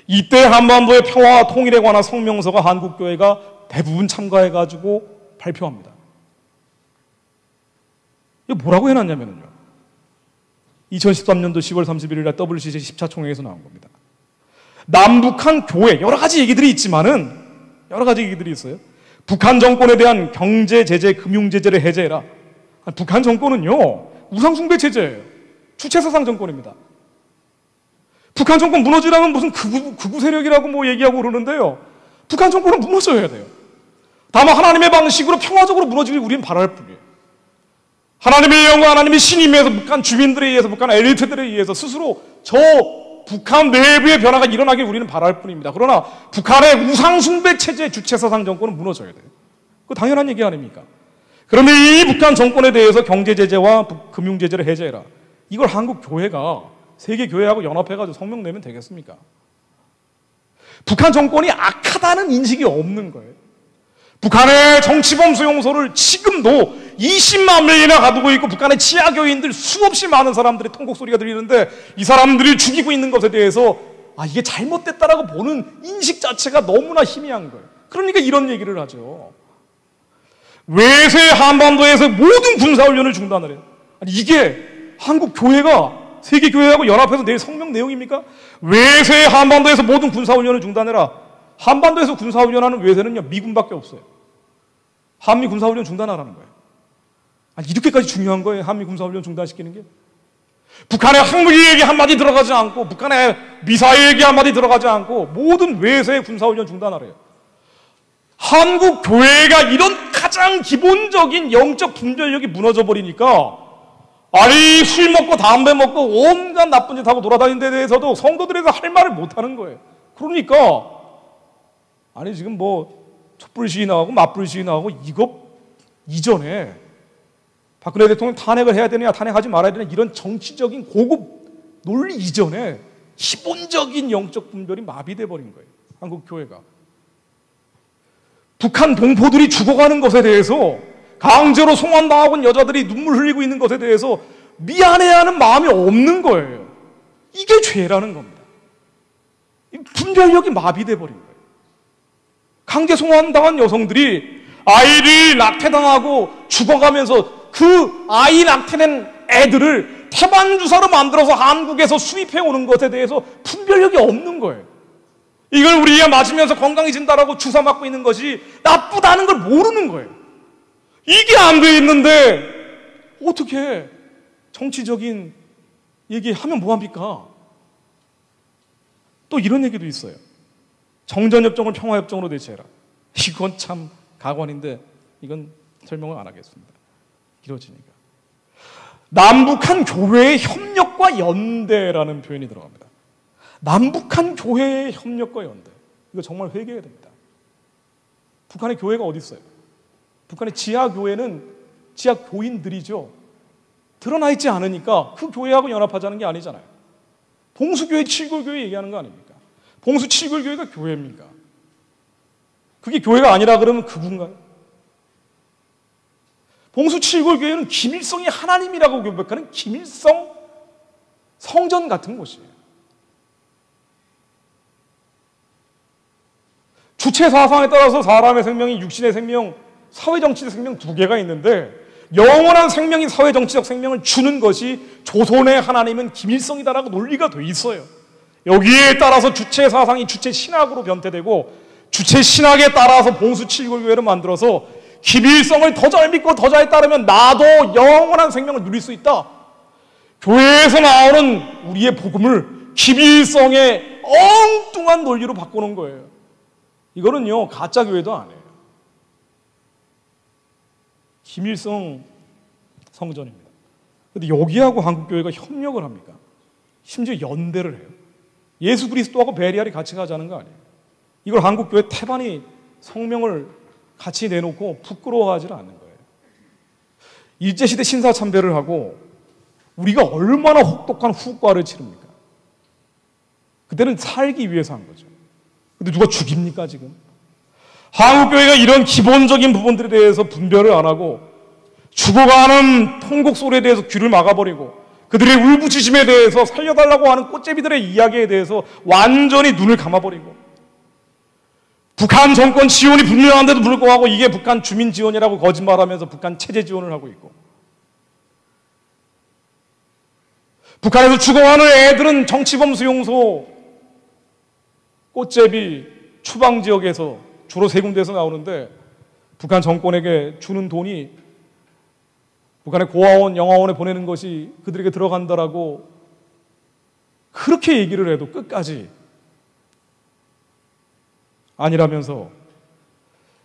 이때 한반도의 평화와 통일에 관한 성명서가 한국교회가 대부분 참가해가지고 발표합니다. 이거 뭐라고 해놨냐면요, 2013년도 10월 31일 날 WCC 10차 총회에서 나온 겁니다. 남북한 교회, 여러 가지 얘기들이 있지만은, 여러 가지 얘기들이 있어요. 북한 정권에 대한 경제 제재, 금융 제재를 해제해라. 북한 정권은요, 우상숭배 체제예요. 주체사상 정권입니다. 북한 정권 무너지라면 무슨 극우 세력이라고 뭐 얘기하고 그러는데요, 북한 정권은 무너져야 돼요. 다만 하나님의 방식으로 평화적으로 무너지길 우리는 바랄 뿐이에요. 하나님의 영과 하나님의 신임에서 북한 주민들에 의해서, 북한 엘리트들에 의해서 스스로 저 북한 내부의 변화가 일어나길 우리는 바랄 뿐입니다. 그러나 북한의 우상숭배 체제의 주체사상 정권은 무너져야 돼요. 그거 당연한 얘기 아닙니까? 그런데 이 북한 정권에 대해서 경제제재와 금융제재를 해제해라. 이걸 한국 교회가 세계 교회하고 연합해가지고 성명 내면 되겠습니까? 북한 정권이 악하다는 인식이 없는 거예요. 북한의 정치범 수용소를 지금도 20만 명이나 가두고 있고, 북한의 치아교인들 수없이 많은 사람들의 통곡 소리가 들리는데, 이 사람들이 죽이고 있는 것에 대해서 이게 잘못됐다라고 보는 인식 자체가 너무나 희미한 거예요. 그러니까 이런 얘기를 하죠. 외세 한반도에서 모든 군사훈련을 중단을 해요. 이게 한국 교회가 세계 교회하고 연합해서 내일 성명 내용입니까? 외세 한반도에서 모든 군사훈련을 중단해라. 한반도에서 군사훈련하는 외세는요, 미군밖에 없어요. 한미 군사훈련 중단하라는 거예요. 이렇게까지 중요한 거예요, 한미 군사훈련 중단시키는 게? 북한의 핵무기 얘기 한마디 들어가지 않고, 북한의 미사일 얘기 한마디 들어가지 않고, 모든 외세의 군사훈련 중단하래요. 한국 교회가 이런 가장 기본적인 영적 분별력이 무너져 버리니까, 술 먹고 담배 먹고 온갖 나쁜 짓 하고 돌아다니는 데 대해서도 성도들에 대해서 할 말을 못 하는 거예요. 그러니까 지금 뭐 촛불 시위 나오고 맞불 시위 나오고, 이거 이전에 박근혜 대통령 탄핵을 해야 되느냐 탄핵하지 말아야 되느냐 이런 정치적인 고급 논리 이전에 기본적인 영적 분별이 마비돼 버린 거예요, 한국 교회가. 북한 동포들이 죽어가는 것에 대해서, 강제로 송환당하고 있는 여자들이 눈물 흘리고 있는 것에 대해서 미안해하는 마음이 없는 거예요. 이게 죄라는 겁니다. 분별력이 마비돼 버린 거예요. 강제 송환당한 여성들이 아이를 낙태당하고 죽어가면서 그 아이 낙태된 애들을 태반주사로 만들어서 한국에서 수입해 오는 것에 대해서 분별력이 없는 거예요. 이걸 우리가 맞으면서 건강해진다라고 주사 맞고 있는 것이 나쁘다는 걸 모르는 거예요. 이게 안 돼 있는데 어떻게 정치적인 얘기하면 뭐합니까? 또 이런 얘기도 있어요. 정전협정을 평화협정으로 대체해라. 이건 참 가관인데 이건 설명을 안 하겠습니다. 길어지니까. 남북한 교회의 협력과 연대라는 표현이 들어갑니다. 남북한 교회의 협력과 연대. 이거 정말 회개해야 됩니다. 북한의 교회가 어디 있어요? 북한의 지하교회는 지하교인들이죠. 드러나 있지 않으니까 그 교회하고 연합하자는 게 아니잖아요. 봉수교회, 칠골교회 얘기하는 거 아닙니까? 봉수 칠골교회가 교회입니까? 그게 교회가 아니라 그러면 극우인가요? 봉수 칠골교회는 김일성이 하나님이라고 고백하는 김일성 성전 같은 곳이에요. 주체 사상에 따라서 사람의 생명이 육신의 생명, 사회정치적 생명 두 개가 있는데, 영원한 생명인 사회정치적 생명을 주는 것이 조선의 하나님은 김일성이다라고 논리가 돼 있어요. 여기에 따라서 주체 사상이 주체 신학으로 변태되고, 주체 신학에 따라서 봉수 칠골교회를 만들어서 김일성을 더 잘 믿고 더 잘 따르면 나도 영원한 생명을 누릴 수 있다. 교회에서 나오는 우리의 복음을 김일성의 엉뚱한 논리로 바꾸는 거예요. 이거는요, 가짜 교회도 아니에요. 김일성 성전입니다. 그런데 여기하고 한국교회가 협력을 합니까? 심지어 연대를 해요. 예수 그리스도하고 베리알이 같이 가자는 거 아니에요. 이걸 한국교회 태반이 성명을 같이 내놓고 부끄러워하지 않는 거예요. 일제시대 신사참배를 하고 우리가 얼마나 혹독한 후과를 치릅니까? 그때는 살기 위해서 한 거죠. 근데 누가 죽입니까, 지금? 한국교회가 이런 기본적인 부분들에 대해서 분별을 안 하고 죽어가는 통곡 소리에 대해서 귀를 막아버리고 그들의 울부짖음에 대해서 살려달라고 하는 꽃제비들의 이야기에 대해서 완전히 눈을 감아버리고, 북한 정권 지원이 분명한데도 불구하고 이게 북한 주민 지원이라고 거짓말하면서 북한 체제 지원을 하고 있고, 북한에서 죽어가는 애들은 정치범 수용소, 꽃제비, 추방지역에서 주로 세 군데에서 나오는데, 북한 정권에게 주는 돈이 북한의 고아원, 영아원에 보내는 것이 그들에게 들어간다라고 그렇게 얘기를 해도 끝까지 아니라면서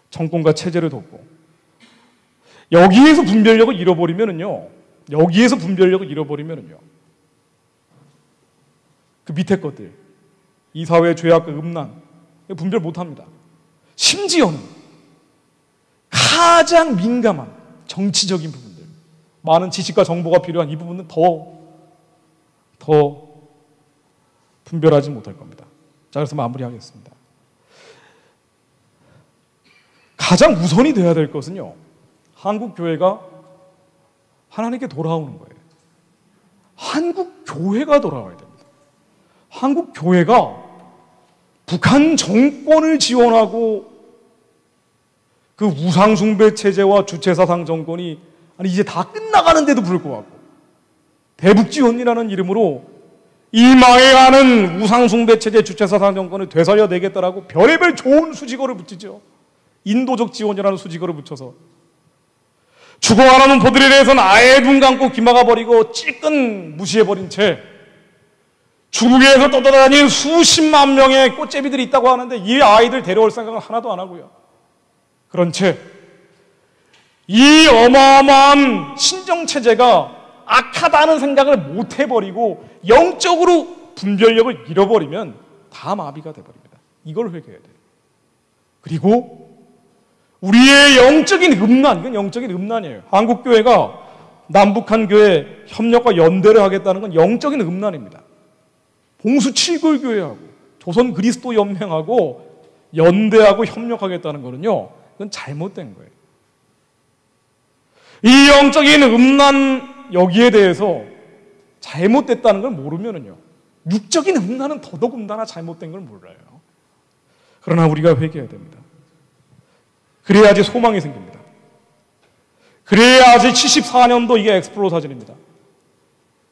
정권과 체제를 돕고, 여기에서 분별력을 잃어버리면은요, 그 밑에 것들, 이 사회의 죄악과 음란, 분별 못합니다. 심지어는 가장 민감한 정치적인 부분들, 많은 지식과 정보가 필요한 이 부분은 더 분별하지 못할 겁니다. 자, 그래서 마무리하겠습니다. 가장 우선이 되어야 될 것은요, 한국 교회가 하나님께 돌아오는 거예요. 한국 교회가 돌아와야 됩니다. 한국 교회가 북한 정권을 지원하고 그 우상숭배 체제와 주체사상 정권이 이제 다 끝나가는데도 불구하고 대북지원이라는 이름으로 이 망해가는 우상숭배 체제 주체사상 정권을 되살려내겠다라고 별의별 좋은 수식어를 붙이죠. 인도적 지원이라는 수식어를 붙여서 죽어가는 분들에 대해서는 아예 눈 감고 귀 막아버리고 찔끔 무시해버린 채 중국에서 떠돌아다니는 수십만 명의 꽃제비들이 있다고 하는데 이 아이들 데려올 생각은 하나도 안 하고요. 그런 채 이 어마어마한 신정체제가 악하다는 생각을 못 해버리고 영적으로 분별력을 잃어버리면 다 마비가 돼버립니다. 이걸 회개해야 돼요. 그리고 우리의 영적인 음란, 이건 영적인 음란이에요. 한국교회가 남북한 교회 협력과 연대를 하겠다는 건 영적인 음란입니다. 봉수 칠골교회하고 조선 그리스도 연맹하고 연대하고 협력하겠다는 거는요, 그건 잘못된 거예요. 이 영적인 음란 여기에 대해서 잘못됐다는 걸 모르면은요, 육적인 음란은 더더군다나 잘못된 걸 몰라요. 그러나 우리가 회개해야 됩니다. 그래야지 소망이 생깁니다. 그래야지 74년도 이게 엑스플로 사진입니다.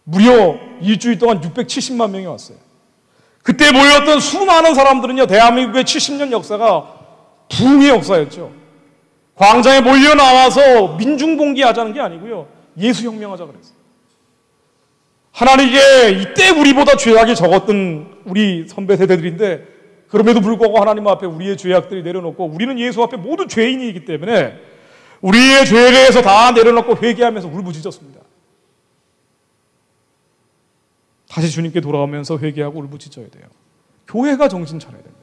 무려 일주일 동안 670만 명이 왔어요. 그때 모였던 수많은 사람들은요, 대한민국의 70년 역사가 부흥의 역사였죠. 광장에 몰려 나와서 민중봉기 하자는 게 아니고요, 예수혁명하자 그랬어요. 하나님께 이때 우리보다 죄악이 적었던 우리 선배 세대들인데, 그럼에도 불구하고 하나님 앞에 우리의 죄악들이 내려놓고 우리는 예수 앞에 모두 죄인이기 때문에 우리의 죄에 대해서 다 내려놓고 회개하면서 울부짖었습니다. 다시 주님께 돌아오면서 회개하고 울부짖어야 돼요. 교회가 정신 차려야 됩니다.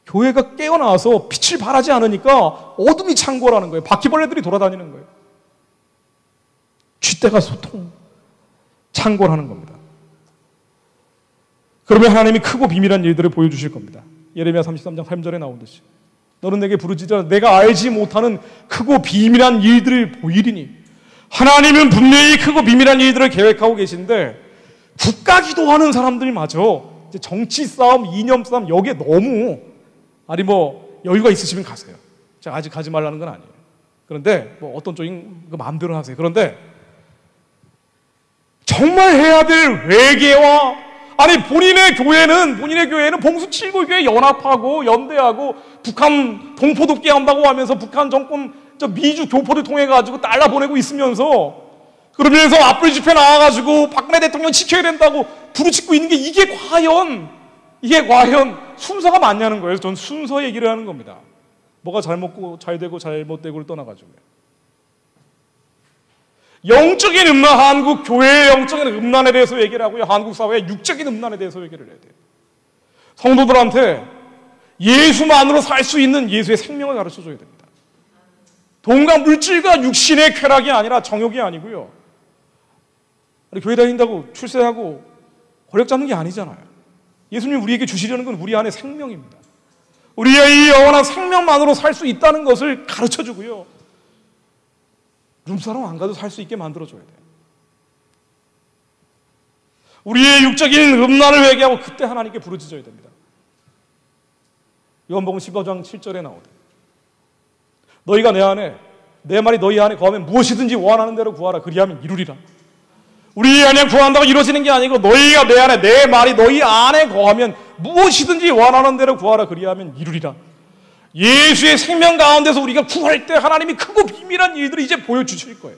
교회가 깨어나서 빛을 발하지 않으니까 어둠이 창궐하는 거예요. 바퀴벌레들이 돌아다니는 거예요. 쥐떼가 소통 창궐하는 겁니다. 그러면 하나님이 크고 비밀한 일들을 보여주실 겁니다. 예레미야 33장 3절에 나오듯이 너는 내게 부르짖으라 내가 알지 못하는 크고 비밀한 일들을 보이리니, 하나님은 분명히 크고 비밀한 일들을 계획하고 계신데 국가 기도하는 사람들이 맞아. 이제 정치 싸움, 이념 싸움 여기에 너무 여유가 있으시면 가세요. 제가 아직 가지 말라는 건 아니에요. 그런데 어떤 쪽인 그 마음대로 하세요. 그런데 정말 해야 될 회개와 본인의 교회는 봉수 칠골교회 연합하고 연대하고 북한 동포 돕게 한다고 하면서 북한 정권 미주 교포를 통해 가지고 달러 보내고 있으면서 그러면서 앞불 집회 나와가지고 박근혜 대통령 지켜야 된다고 부르짖고 있는 게 이게 과연 순서가 맞냐는 거예요. 전 순서 얘기를 하는 겁니다. 뭐가 잘 되고 잘못되고를 떠나가지고요. 영적인 음란, 한국 교회의 영적인 음란에 대해서 얘기를 하고요, 한국 사회의 육적인 음란에 대해서 얘기를 해야 돼요. 성도들한테 예수만으로 살 수 있는 예수의 생명을 가르쳐줘야 됩니다. 돈과 물질과 육신의 쾌락이 아니라 정욕이 아니고요, 교회 다닌다고 출세하고 권력 잡는 게 아니잖아요. 예수님이 우리에게 주시려는 건 우리 안에 생명입니다. 우리의 이 영원한 생명만으로 살 수 있다는 것을 가르쳐주고요, 룸사롱 안 가도 살 수 있게 만들어줘야 돼요. 우리의 육적인 음란을 회개하고 그때 하나님께 부르짖어야 됩니다. 요한복음 15장 7절에 나오대. 너희가 내 안에, 내 말이 너희 안에 거하면 무엇이든지 원하는 대로 구하라. 그리하면 이루리라. 우리 안에 구한다고 이루어지는 게 아니고 너희가 내 안에, 내 말이 너희 안에 거하면 무엇이든지 원하는 대로 구하라. 그리하면 이루리라. 예수의 생명 가운데서 우리가 구할 때 하나님이 크고 비밀한 일들을 이제 보여주실 거예요.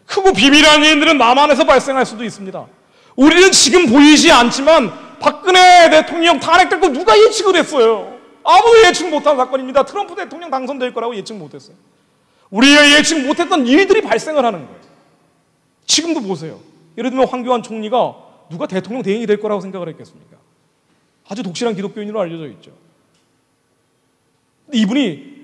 크고 비밀한 일들은 남 안에서 발생할 수도 있습니다. 우리는 지금 보이지 않지만 박근혜 대통령 탄핵될 거 누가 예측을 했어요? 아무도 예측 못한 사건입니다. 트럼프 대통령 당선될 거라고 예측 못했어요. 우리가 예측 못했던 일들이 발생을 하는 거예요. 지금도 보세요. 예를 들면 황교안 총리가 누가 대통령 대행이 될 거라고 생각을 했겠습니까? 아주 독실한 기독교인으로 알려져 있죠. 근데 이분이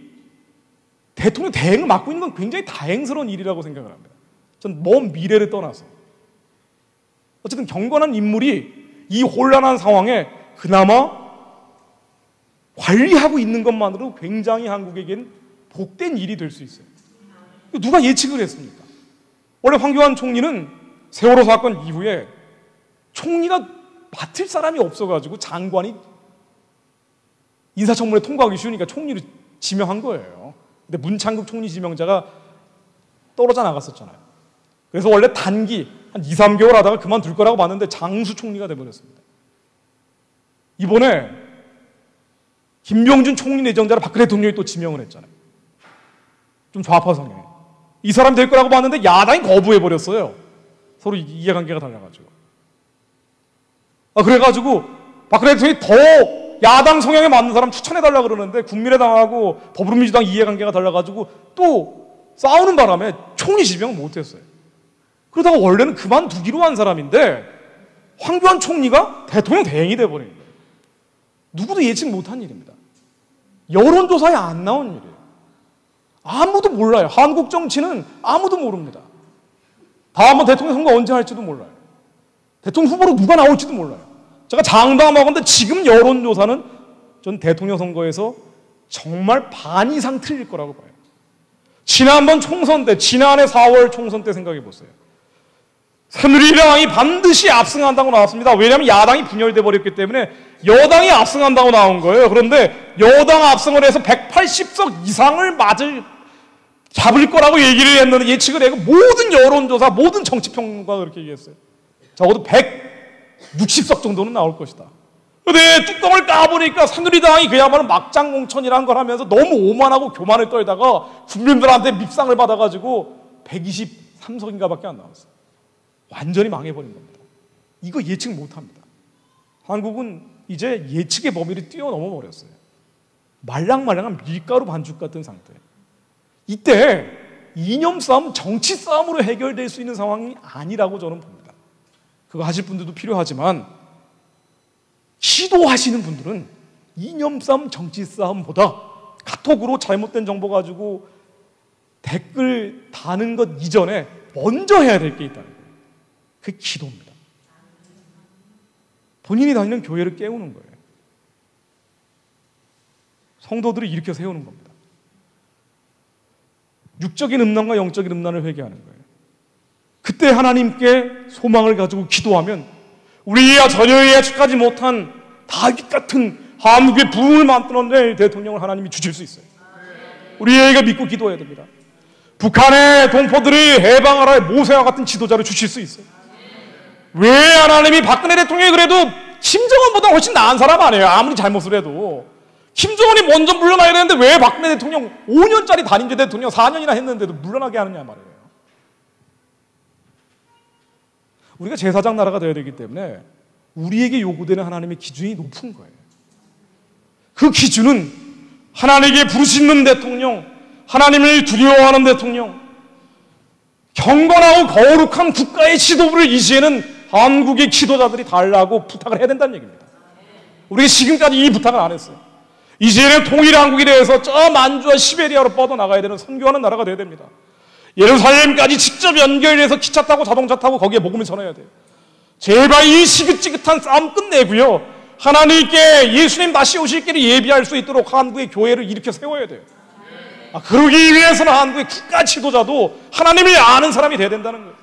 대통령 대행을 맡고 있는 건 굉장히 다행스러운 일이라고 생각을 합니다. 전 먼 미래를 떠나서. 어쨌든 경건한 인물이 이 혼란한 상황에 그나마 관리하고 있는 것만으로 굉장히 한국에겐 복된 일이 될 수 있어요. 누가 예측을 했습니까? 원래 황교안 총리는 세월호 사건 이후에 총리가 맡을 사람이 없어가지고 장관이 인사청문회 통과하기 쉬우니까 총리를 지명한 거예요. 근데 문창극 총리 지명자가 떨어져 나갔었잖아요. 그래서 원래 단기 한 2, 3개월 하다가 그만둘 거라고 봤는데 장수 총리가 돼버렸습니다. 이번에 김병준 총리 내정자를 박근혜 대통령이 또 지명을 했잖아요. 좀 좌파 성향. 이 사람 될 거라고 봤는데 야당이 거부해버렸어요. 서로 이해관계가 달라가지고. 그래가지고 박근혜 대통령이 더 야당 성향에 맞는 사람 추천해달라 그러는데 국민의당하고 더불어민주당 이해관계가 달라가지고 또 싸우는 바람에 총리 지명을 못했어요. 그러다가 원래는 그만두기로 한 사람인데 황교안 총리가 대통령 대행이 돼버린 거예요. 누구도 예측 못한 일입니다. 여론조사에 안 나온 일이에요. 아무도 몰라요. 한국 정치는 아무도 모릅니다. 다음번 대통령 선거 언제 할지도 몰라요. 대통령 후보로 누가 나올지도 몰라요. 제가 장담하건대 지금 여론조사는 전 대통령 선거에서 정말 반 이상 틀릴 거라고 봐요. 지난번 총선 때, 지난해 4월 총선 때 생각해 보세요. 새누리당이 반드시 압승한다고 나왔습니다. 왜냐하면 야당이 분열돼 버렸기 때문에 여당이 압승한다고 나온 거예요. 그런데 여당 압승을 해서 180석 이상을 잡을 거라고 얘기를 했는데 예측을 해고 모든 여론조사, 모든 정치평론가가 그렇게 얘기했어요. 적어도 160석 정도는 나올 것이다. 근데 뚜껑을 까보니까 새누리당이 그야말로 막장공천이라는 걸 하면서 너무 오만하고 교만을 떨다가 국민들한테 밉상을 받아가지고 123석인가 밖에 안 나왔어요. 완전히 망해버린 겁니다. 이거 예측 못합니다. 한국은 이제 예측의 범위를 뛰어넘어 버렸어요. 말랑말랑한 밀가루 반죽 같은 상태. 이때 이념 싸움, 정치 싸움으로 해결될 수 있는 상황이 아니라고 저는 봅니다. 그거 하실 분들도 필요하지만 시도하시는 분들은 이념 싸움, 정치 싸움보다 카톡으로 잘못된 정보 가지고 댓글 다는 것 이전에 먼저 해야 될 게 있다는 거예요. 그게 기도입니다. 본인이 다니는 교회를 깨우는 거예요. 성도들을 일으켜 세우는 겁니다. 육적인 음란과 영적인 음란을 회개하는 거예요. 그때 하나님께 소망을 가지고 기도하면 우리야 전혀 예측하지 못한 다윗 같은 한국의 부흥을 만들어낼 대통령을 하나님이 주실 수 있어요. 우리에게 믿고 기도해야 됩니다. 북한의 동포들을 해방하라 모세와 같은 지도자를 주실 수 있어요. 왜 하나님이 박근혜 대통령이 그래도 김정은보다 훨씬 나은 사람 아니에요. 아무리 잘못을 해도. 김정은이 먼저 물러나야 되는데 왜 박근혜 대통령 5년짜리 단임제 대통령 4년이나 했는데도 물러나게 하느냐 말이에요. 우리가 제사장 나라가 되어야 되기 때문에 우리에게 요구되는 하나님의 기준이 높은 거예요. 그 기준은 하나님에게 부르짖는 대통령, 하나님을 두려워하는 대통령, 경건하고 거룩한 국가의 지도부를 이제는 한국의 지도자들이 달라고 부탁을 해야 된다는 얘기입니다. 우리가 지금까지 이 부탁을 안 했어요. 이제는 통일 한국에 대해서 저 만주와 시베리아로 뻗어나가야 되는 선교하는 나라가 돼야 됩니다. 예루살렘까지 직접 연결해서 기차 타고 자동차 타고 거기에 복음을 전해야 돼요. 제발 이 시긋지긋한 싸움 끝내고요. 하나님께 예수님 다시 오실 길을 예비할 수 있도록 한국의 교회를 일으켜 세워야 돼요. 그러기 위해서는 한국의 국가 지도자도 하나님을 아는 사람이 돼야 된다는 거예요.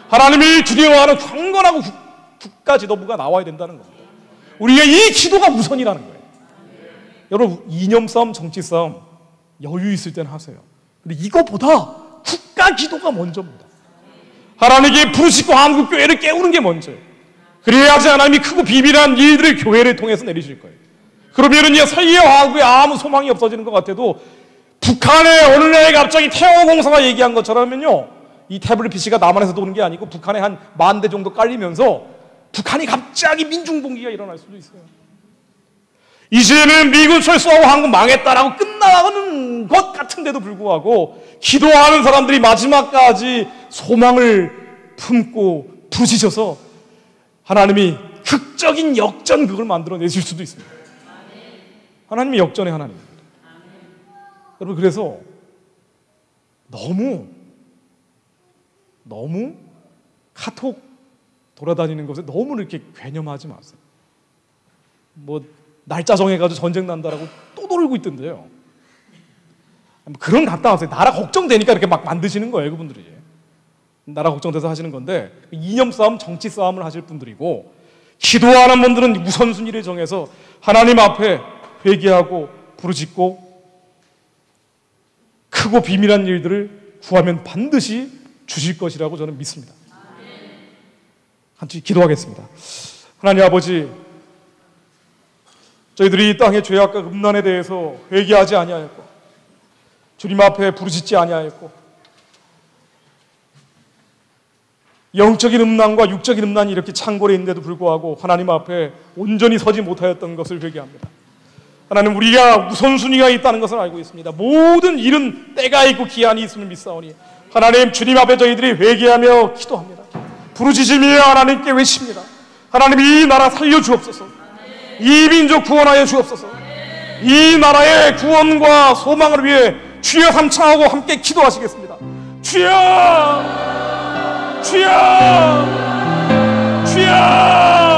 하나님을 두려워하는 경건하고 국가 지도부가 나와야 된다는 겁니다. 우리가 이 기도가 우선이라는 거예요. 여러분, 이념 싸움, 정치 싸움 여유 있을 때는 하세요. 근데 이거보다 국가 기도가 먼저입니다. 하나님께 부르시고 한국교회를 깨우는 게 먼저예요. 그래야지 하나님이 크고 비밀한 일들을 교회를 통해서 내리실 거예요. 그러면은 세계 화국에 아무 소망이 없어지는 것 같아도 북한의 어느 날 갑자기 태어공사가 얘기한 것처럼요, 이 태블릿 PC가 남한에서 도는 게 아니고 북한에 한 10,000대 정도 깔리면서 북한이 갑자기 민중봉기가 일어날 수도 있어요. 이제는 미군 철수하고 한국 망했다라고 끝나가는 것 같은데도 불구하고 기도하는 사람들이 마지막까지 소망을 품고 부르짖어서 하나님이 극적인 역전극을 만들어내실 수도 있습니다. 하나님이 역전의 하나님입니다. 여러분, 그래서 너무 카톡 돌아다니는 것에 너무 이렇게 괴념하지 마세요. 날짜 정해가지고 전쟁 난다라고 또 놀고 있던데요. 그런 답답하세요. 나라 걱정되니까 이렇게 막 만드시는 거예요, 그분들이. 나라 걱정돼서 하시는 건데, 이념 싸움, 정치 싸움을 하실 분들이고, 기도하는 분들은 우선순위를 정해서 하나님 앞에 회개하고 부르짖고 크고 비밀한 일들을 구하면 반드시 주실 것이라고 저는 믿습니다. 같이 기도하겠습니다. 하나님 아버지, 저희들이 이 땅의 죄악과 음란에 대해서 회개하지 아니하였고 주님 앞에 부르짖지 아니하였고 영적인 음란과 육적인 음란이 이렇게 창궐해 있는데도 불구하고 하나님 앞에 온전히 서지 못하였던 것을 회개합니다. 하나님, 우리가 우선순위가 있다는 것을 알고 있습니다. 모든 일은 때가 있고 기한이 있음을 믿사오니 하나님, 주님 앞에 저희들이 회개하며 기도합니다. 부르짖으며 하나님께 외칩니다. 하나님, 이 나라 살려주옵소서. 이 민족 구원하여 주옵소서. 이 나라의 구원과 소망을 위해 주여 삼창하고 함께 기도하시겠습니다. 주여, 주여, 주여.